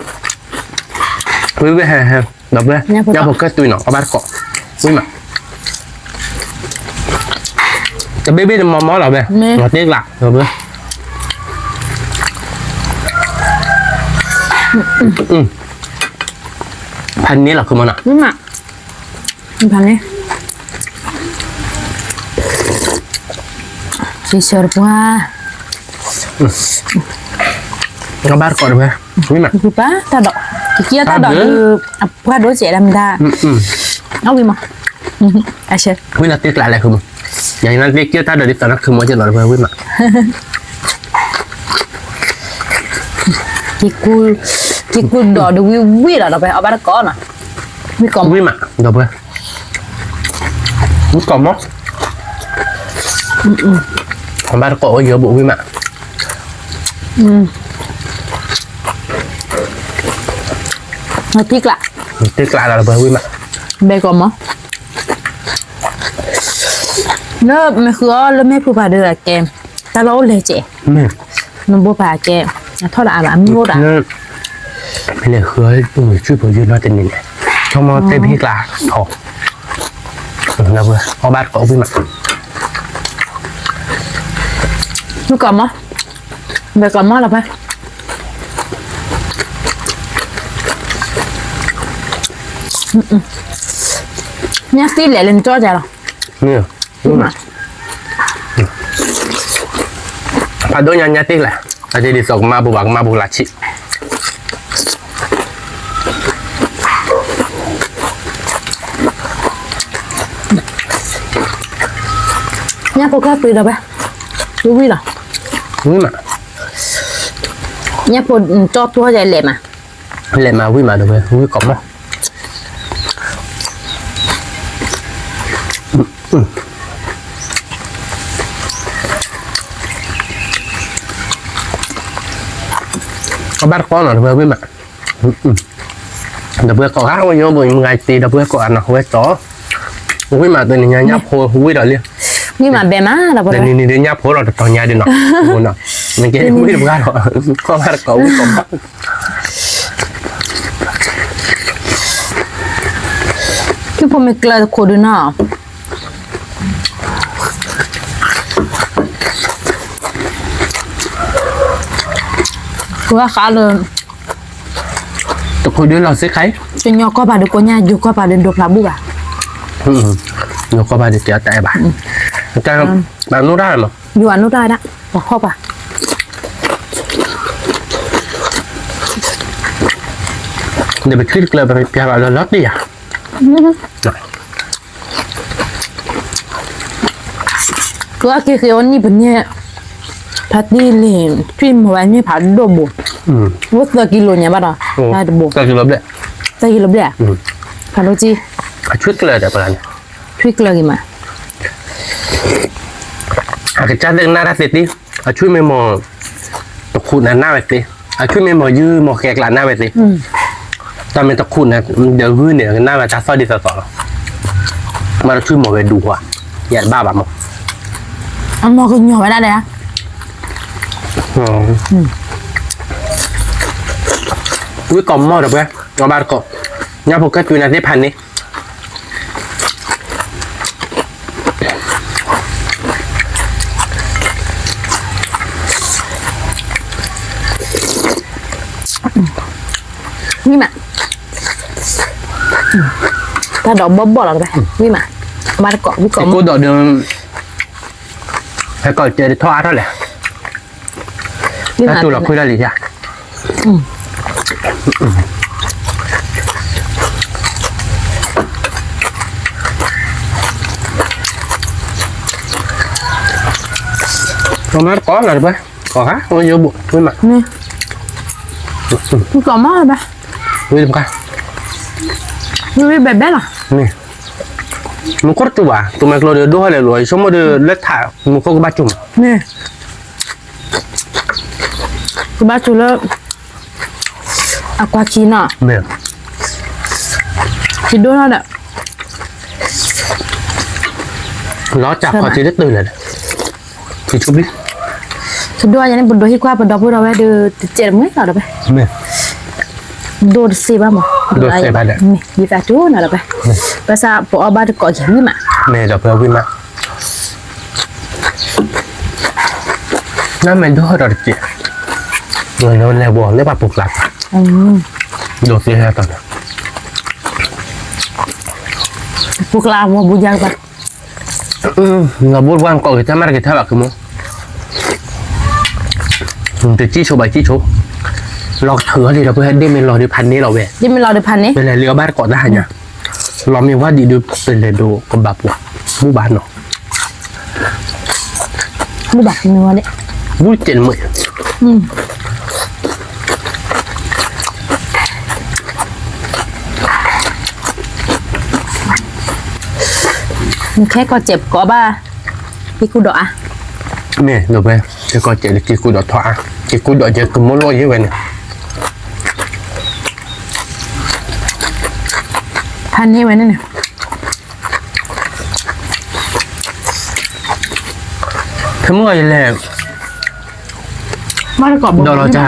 vui với hè đập lên nhau một cái tùy nó có ba cọ vui màจะเบ้ๆมอๆเหรอเบ้หอดเรียกหลักเหรอเบ้พันนี้เหรอคือมันอ่ะ đúng ạพันนี้chị sợ quá nó bắt cọ được vé vui mà chị ba ta đọ chị kia ta đọ từ qua đối trẻ làm ta nó vì mà à sợ vui là tiếc lại là không vậy nó tiếc kia ta đợi đi tao nó không muốn cho nó vui mà chị cu đỏ được vui là nó phải ở ba có nè vui còn vui mà được vé vui còn móc còn ba cọ ở giữa bộ vui mà nó tiếc lại là vui mà bây còn mó nó mẹ khứa nó mẹ phụ bà đưa là kem ta lâu lê trẻ nó bố bà kem thôi là làm mua đã bây giờ khứa người chui vào dưới nó tình này trong nó tên biết là thọ là vừa có bát cọ vui mà nó còn mó bây còn mó là phải nhá tí lẹ lên cho chả rồi nhiều đúng mà phải đôi nhà tiếc là ở đây đi sọc ma bù là chị nhá cô có từ đâu ba vui rồi vui mà nhá cô cho tua dài lẹ mà vui mà được rồi vui cọp đó có bát con ở với mặt đập bữa cọ hát với nhau bởi ngày thì đập bữa cọ ăn với chó với mà từ nhà nháp hồ với đó liền nhưng mà bé má là để nhìn đi nháp hồ rồi tao nhà đi nọ buồn nọ những cái với được ra rồi có bát cọ với cọ bắt cái phong mình là cổ đứa nào khá là tụi hồi đứa là sẽ kháy cho nhau có bà được có nhà dù có bà đến được là bù à nó có bà được kéo tại bà cái bà nút ra mà dù ăn nút ra đó và kho bà để bị click là bị bà là lót đi à cứ cái khi ông đi bên nhà phát đi liền chuyên một anh như phát đồ bột vớt ra kilo nhà bà đó là đồ bột ta kilo đấy ta kilo đấy à phát đồ chi chút là đẹp là tweak lagi mà cái cha đừng nara đi chút mấy mò tập khuôn là na vậy đi chút mấy mò dư mò kẹt là na vậy đi ta mình tập khuôn là giờ gửi nè cái na là cha sao đi sao sao mà chút mò về đủ à dạ ba bà mò ăn mò cái nhỏ vậy đây à quý còng mò được không nó ba cọ nhau một cái tùy là tiếp hành đi nhưng mà ta đổ bó là vậy nhưng mà ba cọ với cọ cô đổ đường phải cọ chơi để thoa đó lẽ ta tu là khui ra gì à con mắt có là được có hả có vô bụng với mặt nè cọ má ba với làm cái với bé bé là nè nó có tụi bà tụi mày lo được đôi là rồi xong rồi được lết thả nó có ba chục nè cái ba chú là aqua china nè chỉ đôi thôi ạ nó chặt họ chỉ đất từ là thì chụp đi Thứ đua cho nên bữa đôi khi qua bữa đó đưa chết mấy nào đâu vậy mẹ đua xe ba mà đua xe ba đấy đi vào chỗ nào đâu vậy bây giờ bỏ ba được cõi gì mà mẹ đọc vào mà nó mẹ đua rồi chị người nó là buồn lấy bà buộc lại đột xe ra tận buộc làm mà buộc giang ba nó buộc quan cõi ta mà cái thao bạc cái mông từ chi số 7 chi số lọt thửa thìเราเพื่อนได้ไม่รอดูพันนี้เราเว้ย đi mình lo đượcพันนี้ เป็นไรเรือบ้านเกาะได้เนี่ยเรามีว่าดีดูเป็นไรดูกับแบบว่าบูบ้านเนาะ mua bạc nữa đấy บูเจ็ดหมื่น mình khé có chẹp có ba cái cu đỏ เนี่ยดูไปจะก็เจ็ดกี่กูดอดถอกี่กูดอดจะกุมโลเยอะเว้ยเนี่ย พันนี้ไว้นั่นน่ะ ถ้าเมื่อไหร่แล้ว มาแล้วก่อน เราจะ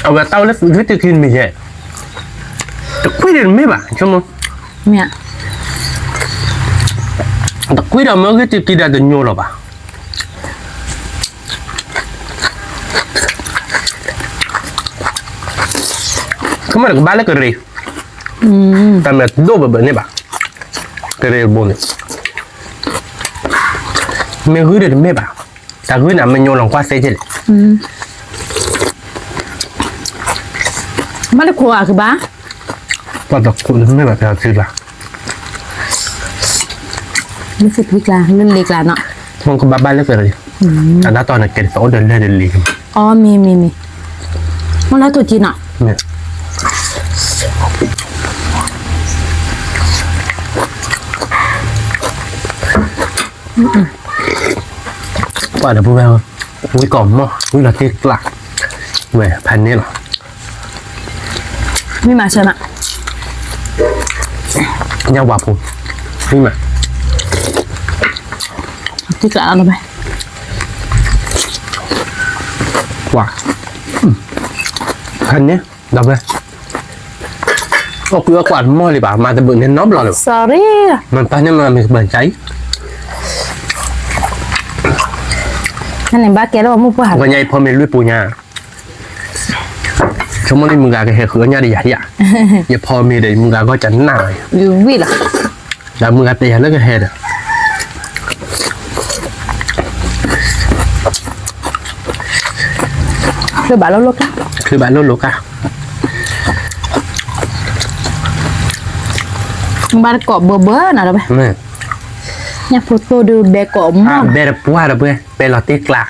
เอาแบบเต้าแล้ววิธีกินไม่ใช่แต่คุยเดินไม่บ้าใช่ไหม เนี่ย แต่คุยเราเมื่อกี้กินได้แต่โยหรอบ้าเขาไม่ได้บ้านแล้วก็เรียแต่เมื่อดูแบบนี้บ้าก็เรียบนเนี่ยไม่คุยเดินไม่บ้าแต่คุยน่ะมันโยหลังกว่าเสียเลย มาแล้วขวาคือบ้า ว่าแต่คุยไม่แบบเราซื้อละ รู้สึกวิกลาเล่นเล็กลาเนาะ มันก็บ้านแล้วก็เรียแต่ณตอนนั้นเกิดโตเดินเล่นลีก อ๋อมีมันแล้วตัวจีนอ่ะ เนี่ยว่าเดี๋ยวพูดไปว่าวิกล่อมเนาะวิลาติกลักเว้ยพันนี้หรอ ไม่มาใช่ไหม ยาวกว่าผมนี่มา ที่กลาเอาไป ว่าพันนี้ดับเลยก็เกลือกวาดหม้อเลยป่ะมาแต่เบื่อเน้นน็อบหรอเลย sorry มันตอนนี้มันมีเบื่อใจ นั่นเองบ้าแกแล้วมุกว่า วันใหญ่พอมีลุยปูญาชั่วโมงนี้มึงกาแค่เขือเนี่ยดีใหญ่อะอย่าพอมีเดี๋ยวมึงกาก็จะหน่าย อยู่วิล่ะ แล้วมึงกาเตะแล้วก็เฮ็ดคือบ้าแล้วลดละ คือบ้านลูกอะ บ้านเกาะเบอร์น่ะเราไป นี่ เนี่ยโฟโต้ดูเบเกาะมั่ อ่ะ ง เบรปัวระเบ้เป็นลอตติกลา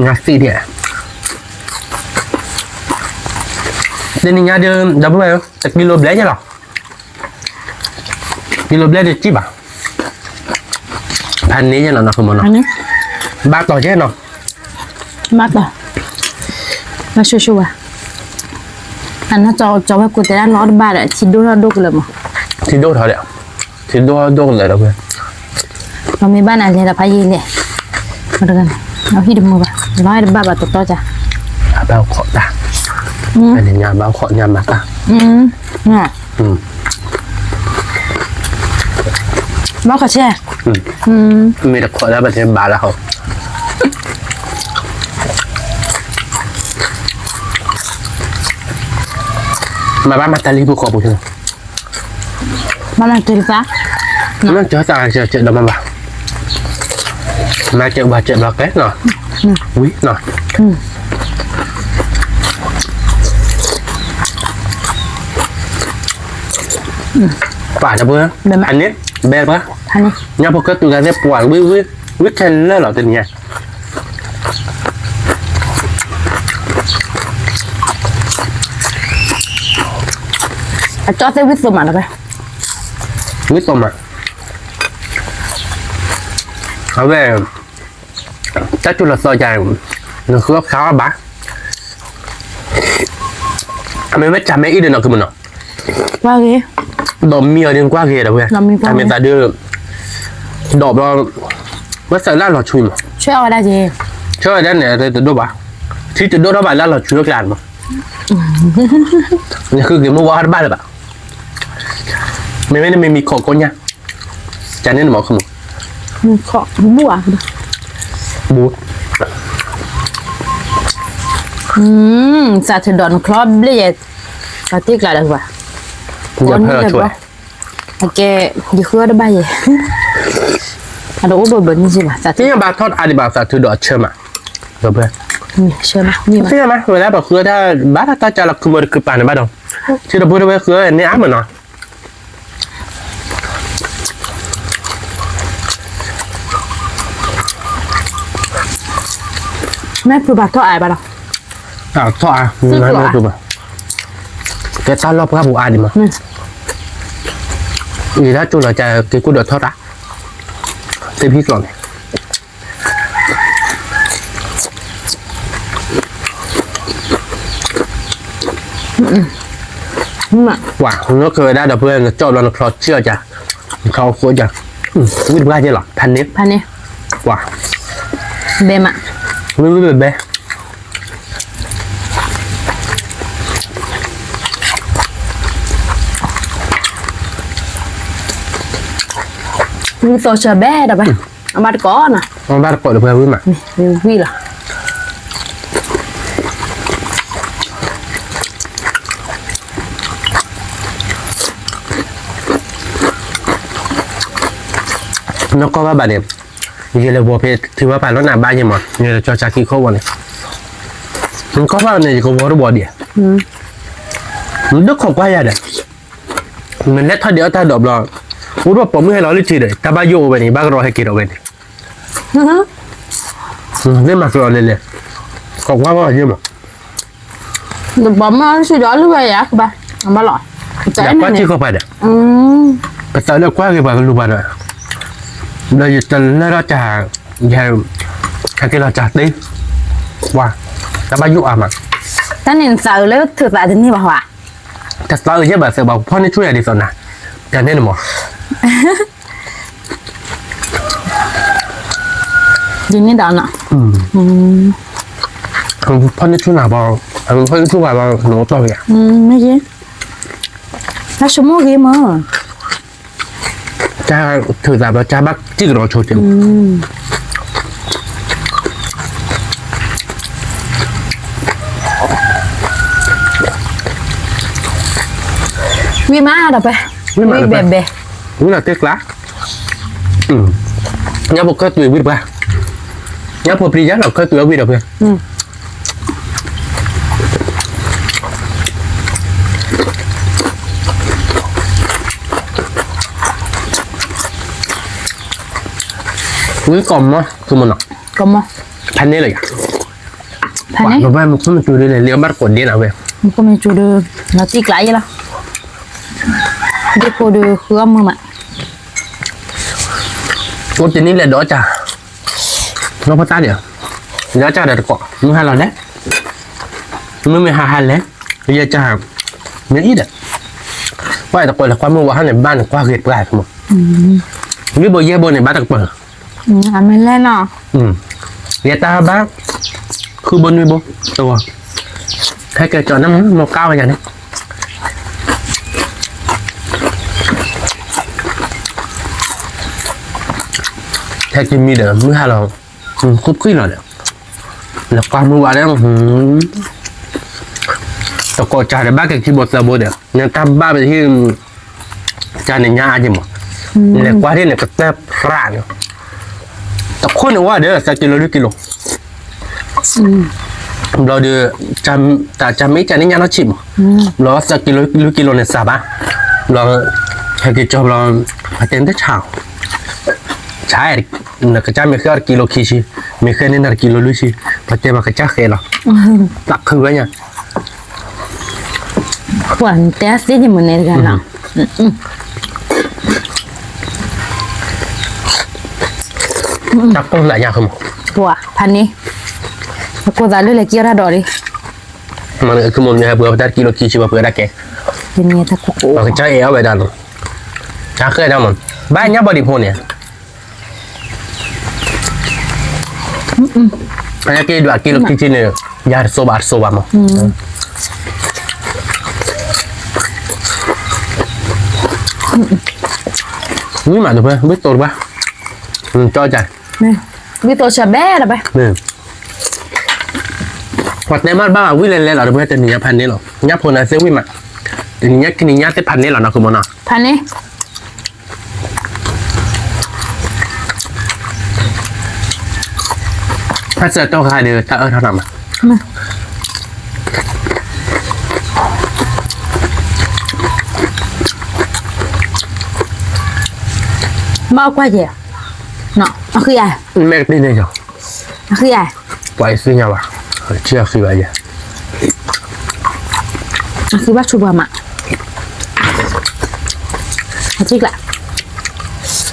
งัดสิเดียเดี๋ยวนี้งานเดิมดับเบิ้ลจะกิโลเบลใช่หรอกิโลเบลเด็ดจิ๊บอ่ะพันนี้ใช่หรอนะคุณมโน อันนี้ บ้าต่อใช่หรอ มาต่อมาชัวร์อันนั้นจอแบบกูจะได้ร้อนบ้านอ่ะคิดดูแล้วดูกันเลยมั้ง ที่โดดเท่าเดียวที่โดดเลยดับเบิ้ล เรามีบ้านอะไรแต่พายีเลยมาดูกันเอาที่ดมือป่ะร้อยบ้าตัวต่อจ้ะ เบาขอตาอันนี้งานเบาขอยามมาตา น่ะบ้าขอแช่ มีแต่ขอแล้วแบบนี้บาแล้วเขามาบ้านมาตาลีบุกขอบุกเถอะ บ้านตัวฟ้า มันเจอตาเจอดำมันบ้ามาเจอบาเจอบาแก๊สหน่อยวิหน่อยป่าจะเบื่ออันนี้แบกปะ อันนี้ เนี่ยพอเกิดตัวกันเนี่ยปวดวิแคนเลอร์เหรอตัวเนี้ย จอดเซวิสมาแล้วไป วิตอมาเอาไว้ถ้าจุดละซอยใหญ่หนึ่งคือข้าวบ้าไม่จำไม่อีเดนหรอกคือมันเนาะ ว่าไง ดอกมีอะไรกว่าเกี่ยวกับเว้ยแต่เมตาเดือดอกเราว่าใส่แล้วเราช่วยมั้ย ช่วยเอาได้จี ช่วยได้เนี่ยแต่ดูบ้าที่จะดูเราบ้านแล้วเราช่วยกันมั้ยนี่คือเกี่ยวกับว่าบ้านหรือเปล่าไม่มีของคนเนี่ยจานนี้หนูบอกคุณ ขอบัว บูด สาธุดอนครอบเลยสาธิตอะไรวะ อยากให้เราช่วย โอเคดีขึ้นได้ไหมเราอุดมแบบนี้ใช่ไหมสาธิต ที่ยังบ้านทอดอาดิบาสาธุดอกเชื่อมั้ยเพื่อน เชื่อไหมมีไหม ใช่ไหมเวลาบอกคือถ้าบ้านถ้าจะเราคือมันคือป่านในบ้านเราที่เราพูดไว้คืออันนี้อ้ามันเนาะ แม่ปลูกบาทเท่าไหร่บ้าง ทอดไม่ถูกป่ะแกตอนรอบครับผมอ่านดิมั้ยอีถ้าจุดเราจะเกี่ยวกับเดือดทอดอะเต็มที่ก่อนว่าเราเคยได้เพื่อนจอบเราคลอเชื่อจ้ะเขาโคตรจ้ะวิ่งไปได้หรอพันนี้ว่า เบมอ่ะ วิ่งเบ๊มีโซเชียลแบดอะไปเอามาก่อนอ่ะ มันบ้านก่อนเพื่อนวิ่งมา นี่วิ่งล่ะนกก็ว่าบาดเนี่ยยี่เลยบัวเพชรถือว่าผ่านรถหน้าบ้านยังหมดเนี่ยจอจากที่เขาวันนี้มันก็ว่าเนี่ยก็ว่าบัวเดียมันดึกของกว่าอย่างเดียมันเล็ดท่าเดียวท่าดอกรอพูดว่าผมไม่ให้เราลิจิเลยแต่บ้านโย่ไปนี่บ้านรอให้กินเอาไปนี่เล่นมากรอเลยของว่าเยอะมั้ง เดี๋ยวบอกมาสุดยอดเลยอ่ะคือบ้าเอามาหล่อ อยากว่าที่เขาไปเนี่ยแต่ตอนเลิกกว่ากี่บาทก็รู้บ้านเลยเราอยู่จนแล้วเราจะอย่างที่เราจะตีว่าแต่บ้านโย่อ่ะ ท่านเห็นเสาแล้วถือแต่ที่นี่ป่าวะ แต่เราเยอะแบบเสือบอกพ่อนี่ช่วยอะไรส่วนน่ะการเล่นหมอ ยินนี่ดอนอ่ะ พ่อนี่ช่วยหนาบอกพ่อนี่ช่วยบอกหนูต่อยอ่ะ ไม่ยินถ้าชั่วโมงกี่มั้ง จะถือแบบจะบักจิกรอโชว์จริงวิ่งมาเดี๋ยวไปวิ่งเบเบ วิ่งหน้าเต็กละnhà bộ cơ tuổi biết ba nhà bộ pri giá là cơ tuổi biết được chưa quý còn màคือมันอ่ะ ก็มั้ง พันนี้เลยอ่ะ พันนี้ ว่ามันก็มันจุดเลยเลี้ยงบ้านคนเดียวนะเว้ย มันก็มีจุดเดือดเราตีไกลละเด็กกูดูเครื่องมึงอ่ะ cô chỉ nên là đó chả nó bắt ta được đó chả được cọ nó hai lần đấy nó mới hai lần đấy bây giờ chả nhớ ít đấy quay tập là qua mua vào này ban qua ghét lại không như bây giờ này bán đặc bờ อันไม่เล่นอ่ะ ghét ta bác khu bên nuôi bốตัวให้เกิดจอดน้ำmột cao vậy này theo chim mi đỡ mới hai lần cút quý rồi là qua mua vào đấy tao có trà để bác cái khi bột giờ bột được nhưng ta ba về khi trà này nhá gì mà là qua đây là cái tép rạn tao khôn được quá đấy là sao kilo rồi đưa trà mấy trà này nhá nó chìm nó sao kilo này sao ba rồi hay cái cho nó phải tên tới chảo trái là cái trái mấy cái kilo kia chi mấy cái nên là kilo luôn chi phải tên mà cái trái kia là đặc khư ấy nha ขวัญเตสที่มันในกันเนาะ จับต้องหลายอย่างครับ ปัวพันนี้แล้วกูจะเลือกเกี่ยวท่าดอกดิ มันคือมันเนี่ยเบื่อแต่กิโลกี่ชิบะเบื่อได้แก เป็นเงี้ยถ้ากู มันจะเอวไปด้านนู้นจะเคยได้มันบ้านเนี้ยบริโภคเนี่ยอันนี้กี่ดกิโลกี่ชิ้นเนี่ยยาโซบะมั้งนี่มาดูเพื่อนไม่ตัวป่ะจอใจ นี่วิโตชาแบ้ละไป นี่วัดในบ้านบ้าวิ่งเล่นๆหรอเพื่อนแต่เนี่ยพันนี้หรอเนี่ยพอนะเซวิ่งมาแต่เนี่ยกินเนี่ยแต่พันนี้หรอนะคุณมอนะ พันนี้ ถ้าเจอตัวใครเดือถ้าเท่านั้นอ่ะ มาเอากว่าเดียวเนาะเอาคืออะไร แม่นี่เนี่ยจ้ะ เอาคืออะไร ปล่อยซื้อเนี่ยว่ะเชื่อซื้อไปเนี่ย เอาคือว่าชูบะมะเอาจิกละ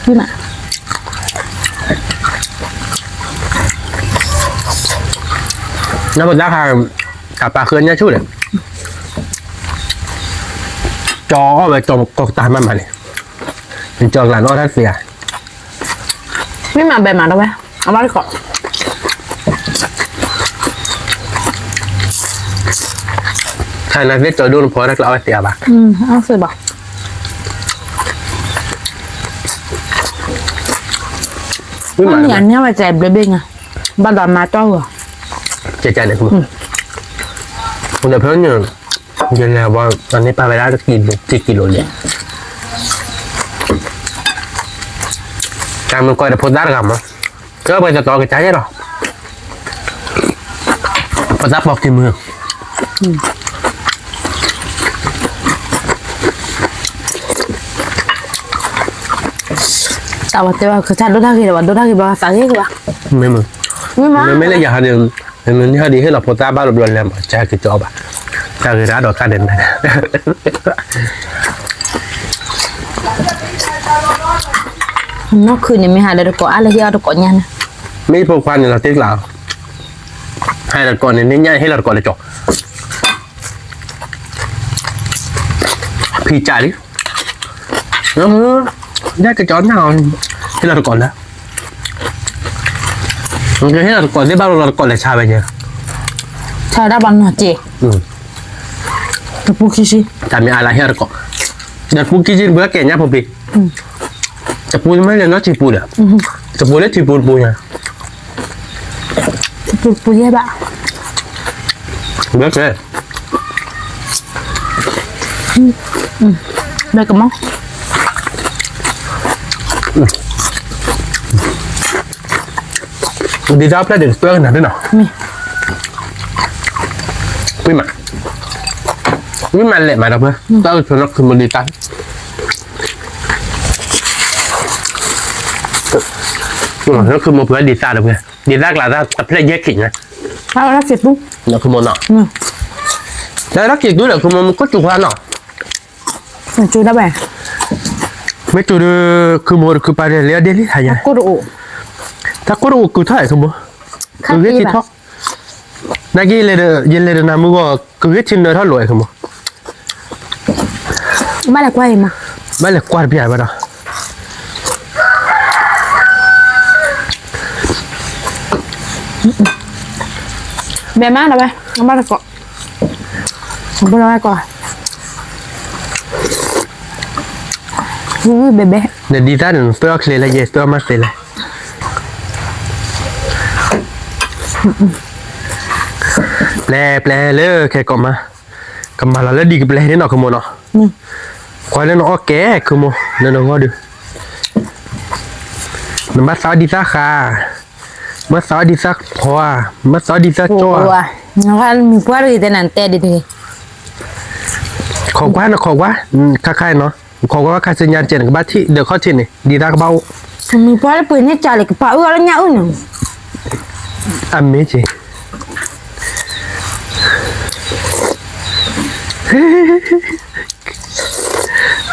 นี่มา น้ำมันราคากับปลาเคือนเนี่ยชุดเลยจอเอาไปจมกตามมันมาเนี่ยเป็นจอหลานอ้อท่านเสีย ไม่มาแบบมาแล้วไหมเอามาดีกว่า ถ้านักเล่นจอดูนพอนักเราเสียป่ะ เอาสิบอก วิ่ง มั มาน อย่างเนี้ยมาใจเบลเบ้งอะบ้านดอนมาเจ้าเหรอ เจ๊เนี่ยคุณเดี๋ยวเพิ่งเนี่ยยังไงว่าตอนนี้ปลาไปได้กี่กิโลเนี่ยการมันก้อยแต่พอได้กันมั้งก็ไปจะต่อกับใจหรอพอซับบอกที่มือ แต่ว่าแต่ว่าคือฉันดูท่ากี่ว่าดูท่ากี่ว่าสังเกตว่า ไม่มึง ไม่มา ไม่เลยอยากให้เดินมันที่ดีให้เราพอตาบ้านเราเดินแล้วใช่คือจอบอ่ะใช่คือร้านดอกการเดินได้ นอกคืนนี่ไม่หาเด็กก่อนอะไรที่เอาเด็กก่อนยัน ไม่พกควันเราติ๊กเหล่าให้เราก่อนเนี่ยง่ายให้เราก่อนเลยจบพี่จ่ายดิได้กระจอนเอาให้เราก่อนนะมันจะให้เราก่อนที่บ้านเราก่อนเลยชาไปเนี่ย ชายได้บันหัวเจตะปูคิชิ แต่มีอะไรให้เราก่อนเดี๋ยวพูดกินเบื่อแก่เนี่ยผมปีจะพูดไม่เลยเนาะจีปูเนี่ยจะพูดแล้วจีปูปูเนี่ย ปูปูเย่บะ เบื่อเกิน ได้กับมั้ง ดีจ้าเพื่อนเด็กเพื่อนหนาด้วยเนาะ มี วิ่งมาแหละมาแล้วเพื่อนต้องชวนนักคือมันดีตั้งแล้วคือมันเพื่อนดีซ่าเลยเพื่อนดีซ่ากลาซ่ากับเพื่อนแยกขิงนะ ถ้าเราเสร็จปุ๊บ แล้วคือมันเนาะแล้วรักขิงด้วยเหรอคือมันก็จุกแล้วเนาะ จูได้แบบ ไม่จุดคือมันคือไปเรียเดลี่หาย ก็รู้ ถ้าก็รู้คือเท่าไหร่คือมันคือเวทีท็อกนักกีฬาเย็นเลยนะมึงก็คือเวทีเนื้อเท่าไหร่คือมัน ไม่ละกว่าเองมา ไม่เลยกวาดพี่ใหญ่มาเนาะ แบบมาละไปเอามาละก่อนผมไปรอก่อนเบเบ้ Ne dita non sto a clela ye sto a martela. Ple le che come la le di ple ni no come no. Qua le no ok come no no ngodu. No ma sa di sa kha. Ma sa di sa khoa, ma sa di sa โอ้ choa. ว่ะแล้วก็มีพวกอะไรแต่นั่นแต่ดิเธอ Khổ quá nó khổ quá. Kha khai nó. Khổ quá khai sinh nhàn trên cái bát thị được khó trên này. Đi ra cái bao. มีพวกอะไรปืนเนี่ยจ่าเลยกระเป๋าอะไรเงี้ยอุ่น Ăn mấy chị.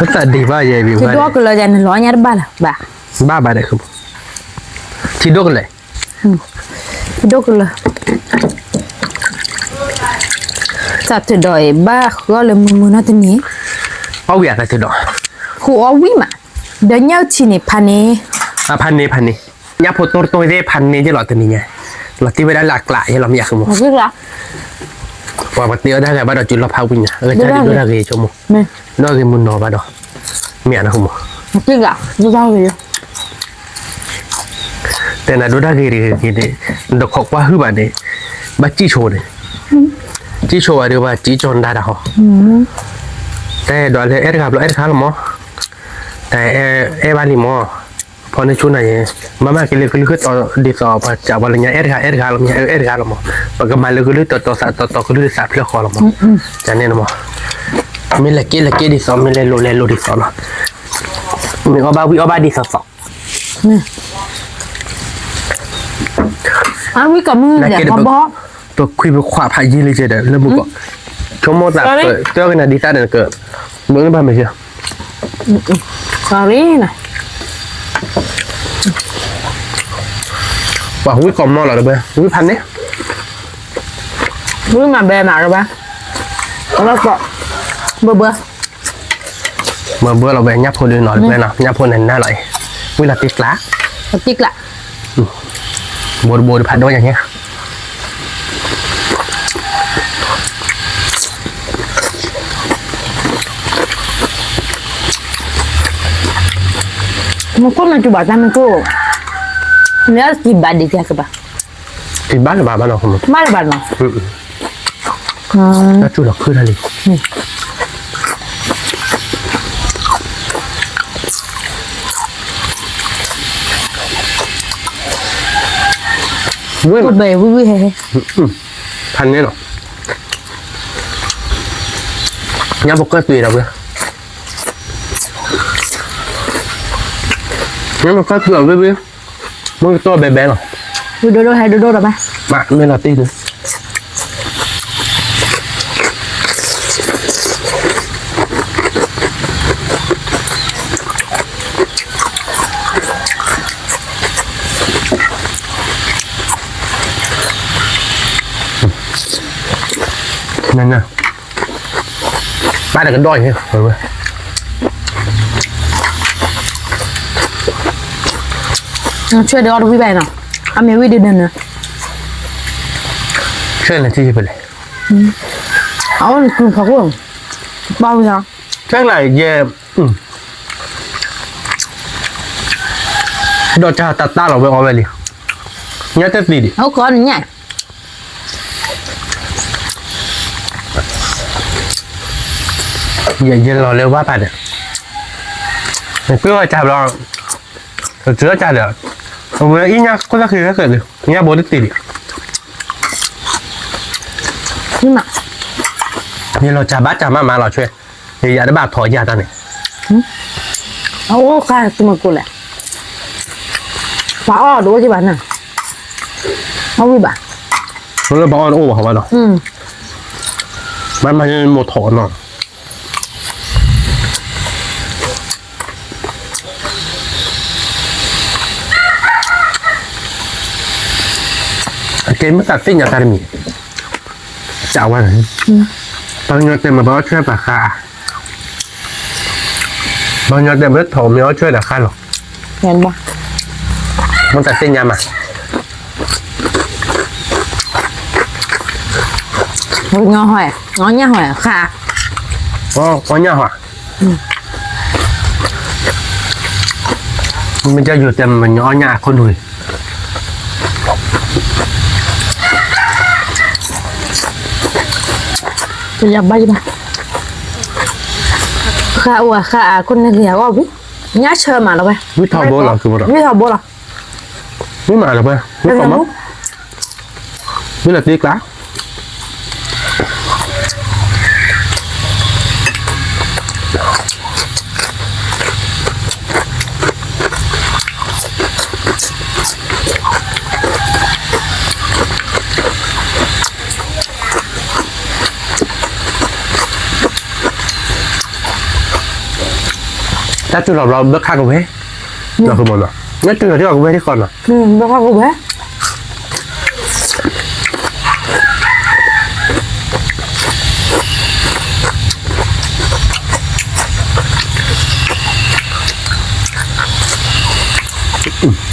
Nó thật đi bao giờ bị คือ vậy? ตัวก็เลยจะร้อยเนี่ยบ้าละบ้า Ba bà đây không? thì đốt lại đốt rồi sao thì đòi ba gọi là mưa nó tên nhỉ bao việc là thì đó khu ở quý mà đỡ nhau chỉ này à pan này nhà phụ tôi đây pan này chứ lọt từ này nha lọtที่ไม่ได้หลากหลายเราไม่อยากมั้ง biết là ว่าปกติได้ไงบ้านเราจุดเราพาวิญญาใช่ดูได้ไงชมมั้งนอกจากมุนนอบ้านเราเมียนะคุณมั้ง biết làดูได้เลย แต่น่ะดูได้ไงดีดอกขอกว่าคือบ้านเนี่ยบ้านจีโชเนี่ยจีโชอะไรว่าจีจอนได้ด่าเขาแต่ดอกเลยครับเราครับหรอมั้งแต่บ้านนี้มั้งพอในช่วงไหนมากินเลยก็คือต่อดีต่อพอจากวันนี้ครับเรามีครับหรอมั้งปกติมาเลยก็เลยต่อก็เลยสับเพื่อขอหรอมั้งจะเนี่ยนะมั้งไม่เล็กดีสองไม่เล็กโลดีสองเนาะมีอบาดีสองquý cả mưa để có bó ตัวคุยไปขวาพายีเลยเจเด้อแล้วมึงก็ชั่วโมงตัดเกิดเจ้ากันนะดีตาเดินเกิดมึงได้บ้างไหมเชียว sorry nè ว่าหุ้ยกลมนอนหรอเด้อหุ้ยพันเนี่ย quý mà bề mà rồi ba nó có bơ เมื่อเราไปยับพลเลยหน่อยไปนะยับพลนั่นน่าอร่อยเวลาติดละ tiếc lại บัวผัดด้วยอย่างเงี้ย một con là chú bảo ta mình cô nếu chỉ bạn đi theo các bạn ติดบ้านหรือบ้านเราคุณ má là bạn mà แล้วจุดหลักคืออะไรเว้ย cô bề vui hè พันเนี่ยหรอยับพวกก็ตีเราเลยยับพวกก็ตีเราเลยมึงตัวแบะหรอ đôi hay đôi rồi ba มาไม่ละตีเลยนั่นน่ะบ้านแต่กันด้อยเนี่ยเฮ้ยchơi được quý bài nào anh mới đi đến nữa เชื่อเลยที่ไปเลย áo cùng khó không bao nhiêu เชื่ออะไรเย่ดอกจะตัดตาเราไปเอาไปเลยเนี่ยเต็มดีดิ áo con nhỉ เย็นเราเร็วว่าไปเนี่ยเพื่อจับเราเชื่อจับเดี๋ยวเวลาอีเนี่ยก็จะคือถ้าเกิดเนี่ยโบนติด nhưng mà เนี่ยเราจับบ้าจับมาเราช่วยอย่าได้บาดถอยยาตอนนี้ áo khai tụi mà cô lại phá ở đúng chứ bạn nào áo quý bạn เราบอกว่าโอ้เขาว่าเนาะมันโมทอเนาะเกมมันตัดสินอย่างการมีจะว่าบางอย่างเต็มมาบอกช่วยปากคาบางอย่างเต็มรถโถมไม่ช่วยแต่ค่าหรอก nghe không มันตัดสินยามา ngon hoài ngon nha hoài khà อ๋อวันนี้เหรอมันจะอยู่เต็มมันย้อนยาคนดู tôi làm bay ba khà ủa khà con này hiểu không biết nhá chơi mà nó bay วิทาโบเหรอคือบ่หรอ biết không bố là ไม่มาหรอเพื่อนไม่ขอมั้งไม่ละตีกละถ้าจุดเราเบิกค่ากันไว้เราคือหมดหรอ งั้นตื่นที่ออกไปที่ก่อนเหรอ bao hoa của bé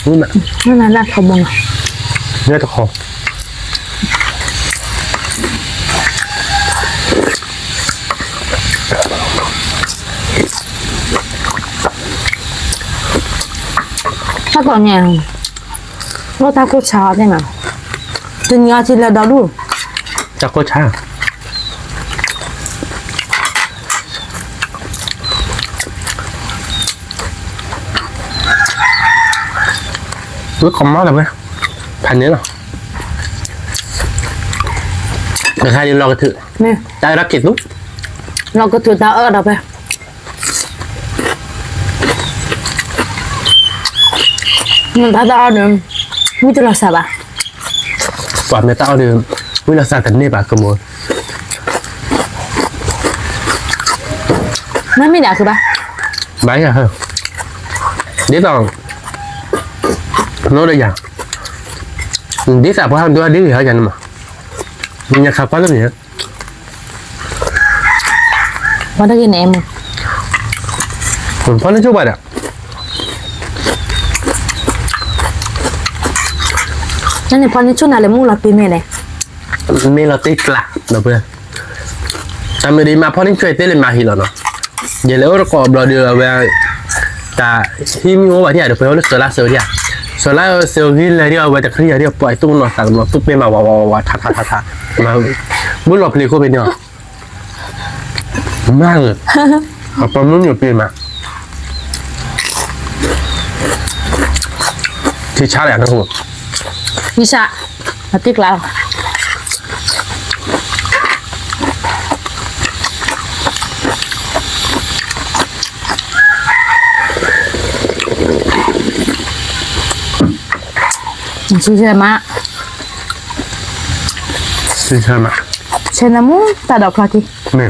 Đúng ạ. nó là không bằng Nghe thật khó. các con nhà nó ta có cháo thế mà từ nhà thì là đó đủ Chắc có chả. Bước không máu đâu á. Thành nữa nào. Được hai đi lo cái thử. nè Tại đã kịp lúc. nó có tụi ta ở đâu vậy mình ta ở được như tôi là sao bà Quả người tao được. Mới là sao tấn nè bà cầm một. nó mới đã cứ bà Bái à hả? Đến rồi. Nó đây à? Đến sao có hàng đứa đi hả chẳng mà. Nhà khắp phát rồi nhỉ? vào đây nè em Phát nó chút vậy ạ. cái này con chút nào lấy mua là pin này này Mình là tích lạ. Được chưa? Ta mới đi mà phát đến chơi tết lên mà hì là nó. Vậy nếu nó có bò đưa về. Ta khi mình ngồi thì được phải nó sờ lá sờ đi à. Sờ lá sờ ghi lại đi à. Vậy ta khi đi bỏ tung nó sạc nó tút bên mà wà thà. Mà bút lọp liền cô bên nhỏ. Mát rồi. Học con muốn nhiều tiền mà. Thì chả lẽ nó không. như sao là tiếc là chị xem mà Xin chào mà. xem là muốn ta đọc là gì Nè.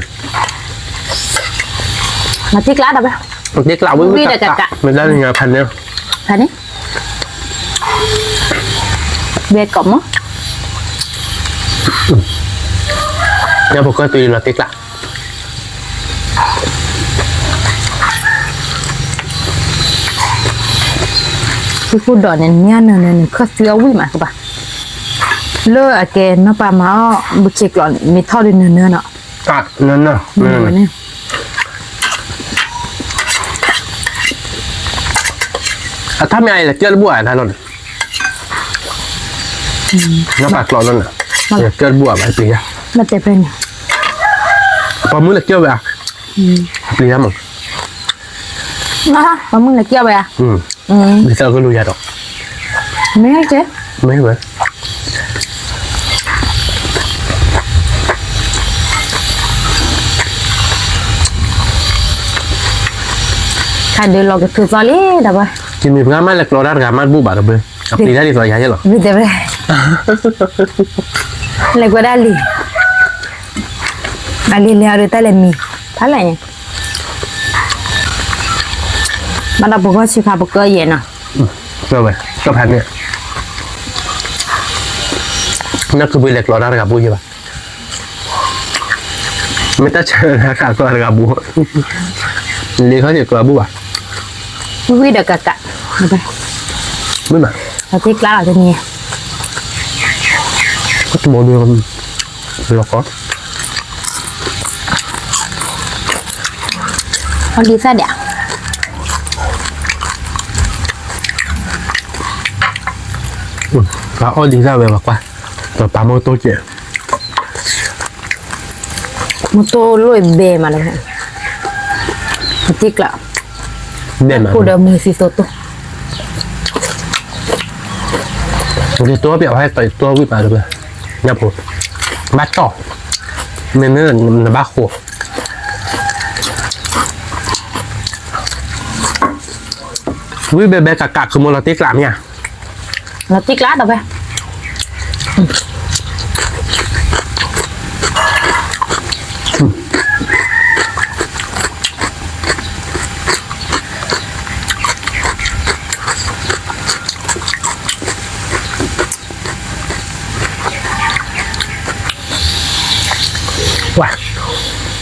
là tiếc lá đâu vậy Một tiếc lạ với Vì cặp là cặp. cặp. Mình ra thì nhà phần nhau. phải đấy về cổng á Nhà một coi tùy là tiếc lạ. cái khu đỏ này nha này khó xíu quý mà các bạn lỡ à kè nó bà má bực chệch lọn mi thao đi nữa nọ À, nên nè. nè À,ถ้าไม่ไอ้ละเกิดบัวนะนนน้าปากหลอนนั่นน่ะเกิดบัวไปปีอ่ะ nó tẹp lên พอมื้อละเกี่ยวไปอ่ะปีอ่ะมึง nó màมึงlà kia vậy à ดิเซอร์ก็รู้ยาดอก mấy cái chứ ไม่เหมือน khai đưa lo cái thứ gì đâu vậy กินมีเพื่อนมาแล้วกรอดกามันบูบาดเบยกับปีได้ดิซอยยาใช่หรอ vì thế vậy lại qua đây Ali leo được tay lên mì thái lại nhỉ bắt đầu có chi phá bọc cơ gì nè ก็ไปก็พันเนี่ยนั่นคือบิเล็กกรอดกับบูใช่ปะไม่ต้องเชิญนะครับกรอดกับบูเลี้ยงเขาจะกรอดบูอ่ะ quý được cả cả đây ไม่มา là thích lá ở trên nhà ก็จะโมดูมันหลอกก็ con đi xa đẻ ปลาอ้อดีซ่าเวลากว่าแต่ปลาโมโตเจ một tô lôi bề mà này là thích là เด่นมา cô đỡ mười xì tô tô โอเคตัวเปรียบให้ต่อยตัววิปาเลยเนี่ยผมบ้าต่อเนื้อมันบ้าโควิเบเบกะกะคือโมลติกลามเนี่ย là thích lá đâu vậy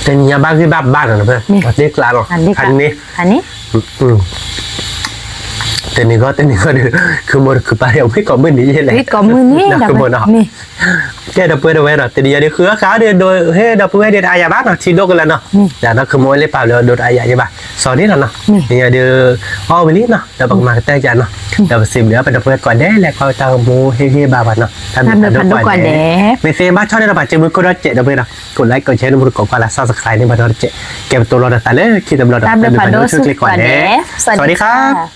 เป็นยาบ้านที่บ้านนะเพื่อนเด็กลาหรออันนี้ แต่นี่ก็คือมันคือไปเอาพี่ก่อนมือนี้ใช่ไหม พี่ก็มือนี้ คือมันเนาะแกดับเบิลเอาไว้เนาะแต่เดี๋ยวนี้คือขาเดือนโดยเฮ้ดับเบิลเดือนอายาบ้านเนาะที่โดกันแล้วเนาะแต่นั่นคือมันเลยเปล่าเดี๋ยวโดนอายาใช่ป่ะสอนนี่เนาะเนี่ยเดี๋ยวอ้อไปนิดเนาะเดี๋ยวบางมาแต่จันเนาะเดี๋ยวสิบเดี๋ยวไปดับเบิลก่อนได้แหละเขาจะมูเฮ้บาบันเนาะทำดับเบิลก่อนได้ไม่เซบ้าชอบได้ระบาดเจมือก็ได้เจ็ดดับเบิลเนาะกดไลค์กดแชร์มือกดกดไลค์ซับสไครต์นี่มาโดนเจ็ดเก็บตัวเราแต่เลยคิดดับเบิลดับเบิลช่วยคลิกก่อนได้สวัสดีครับ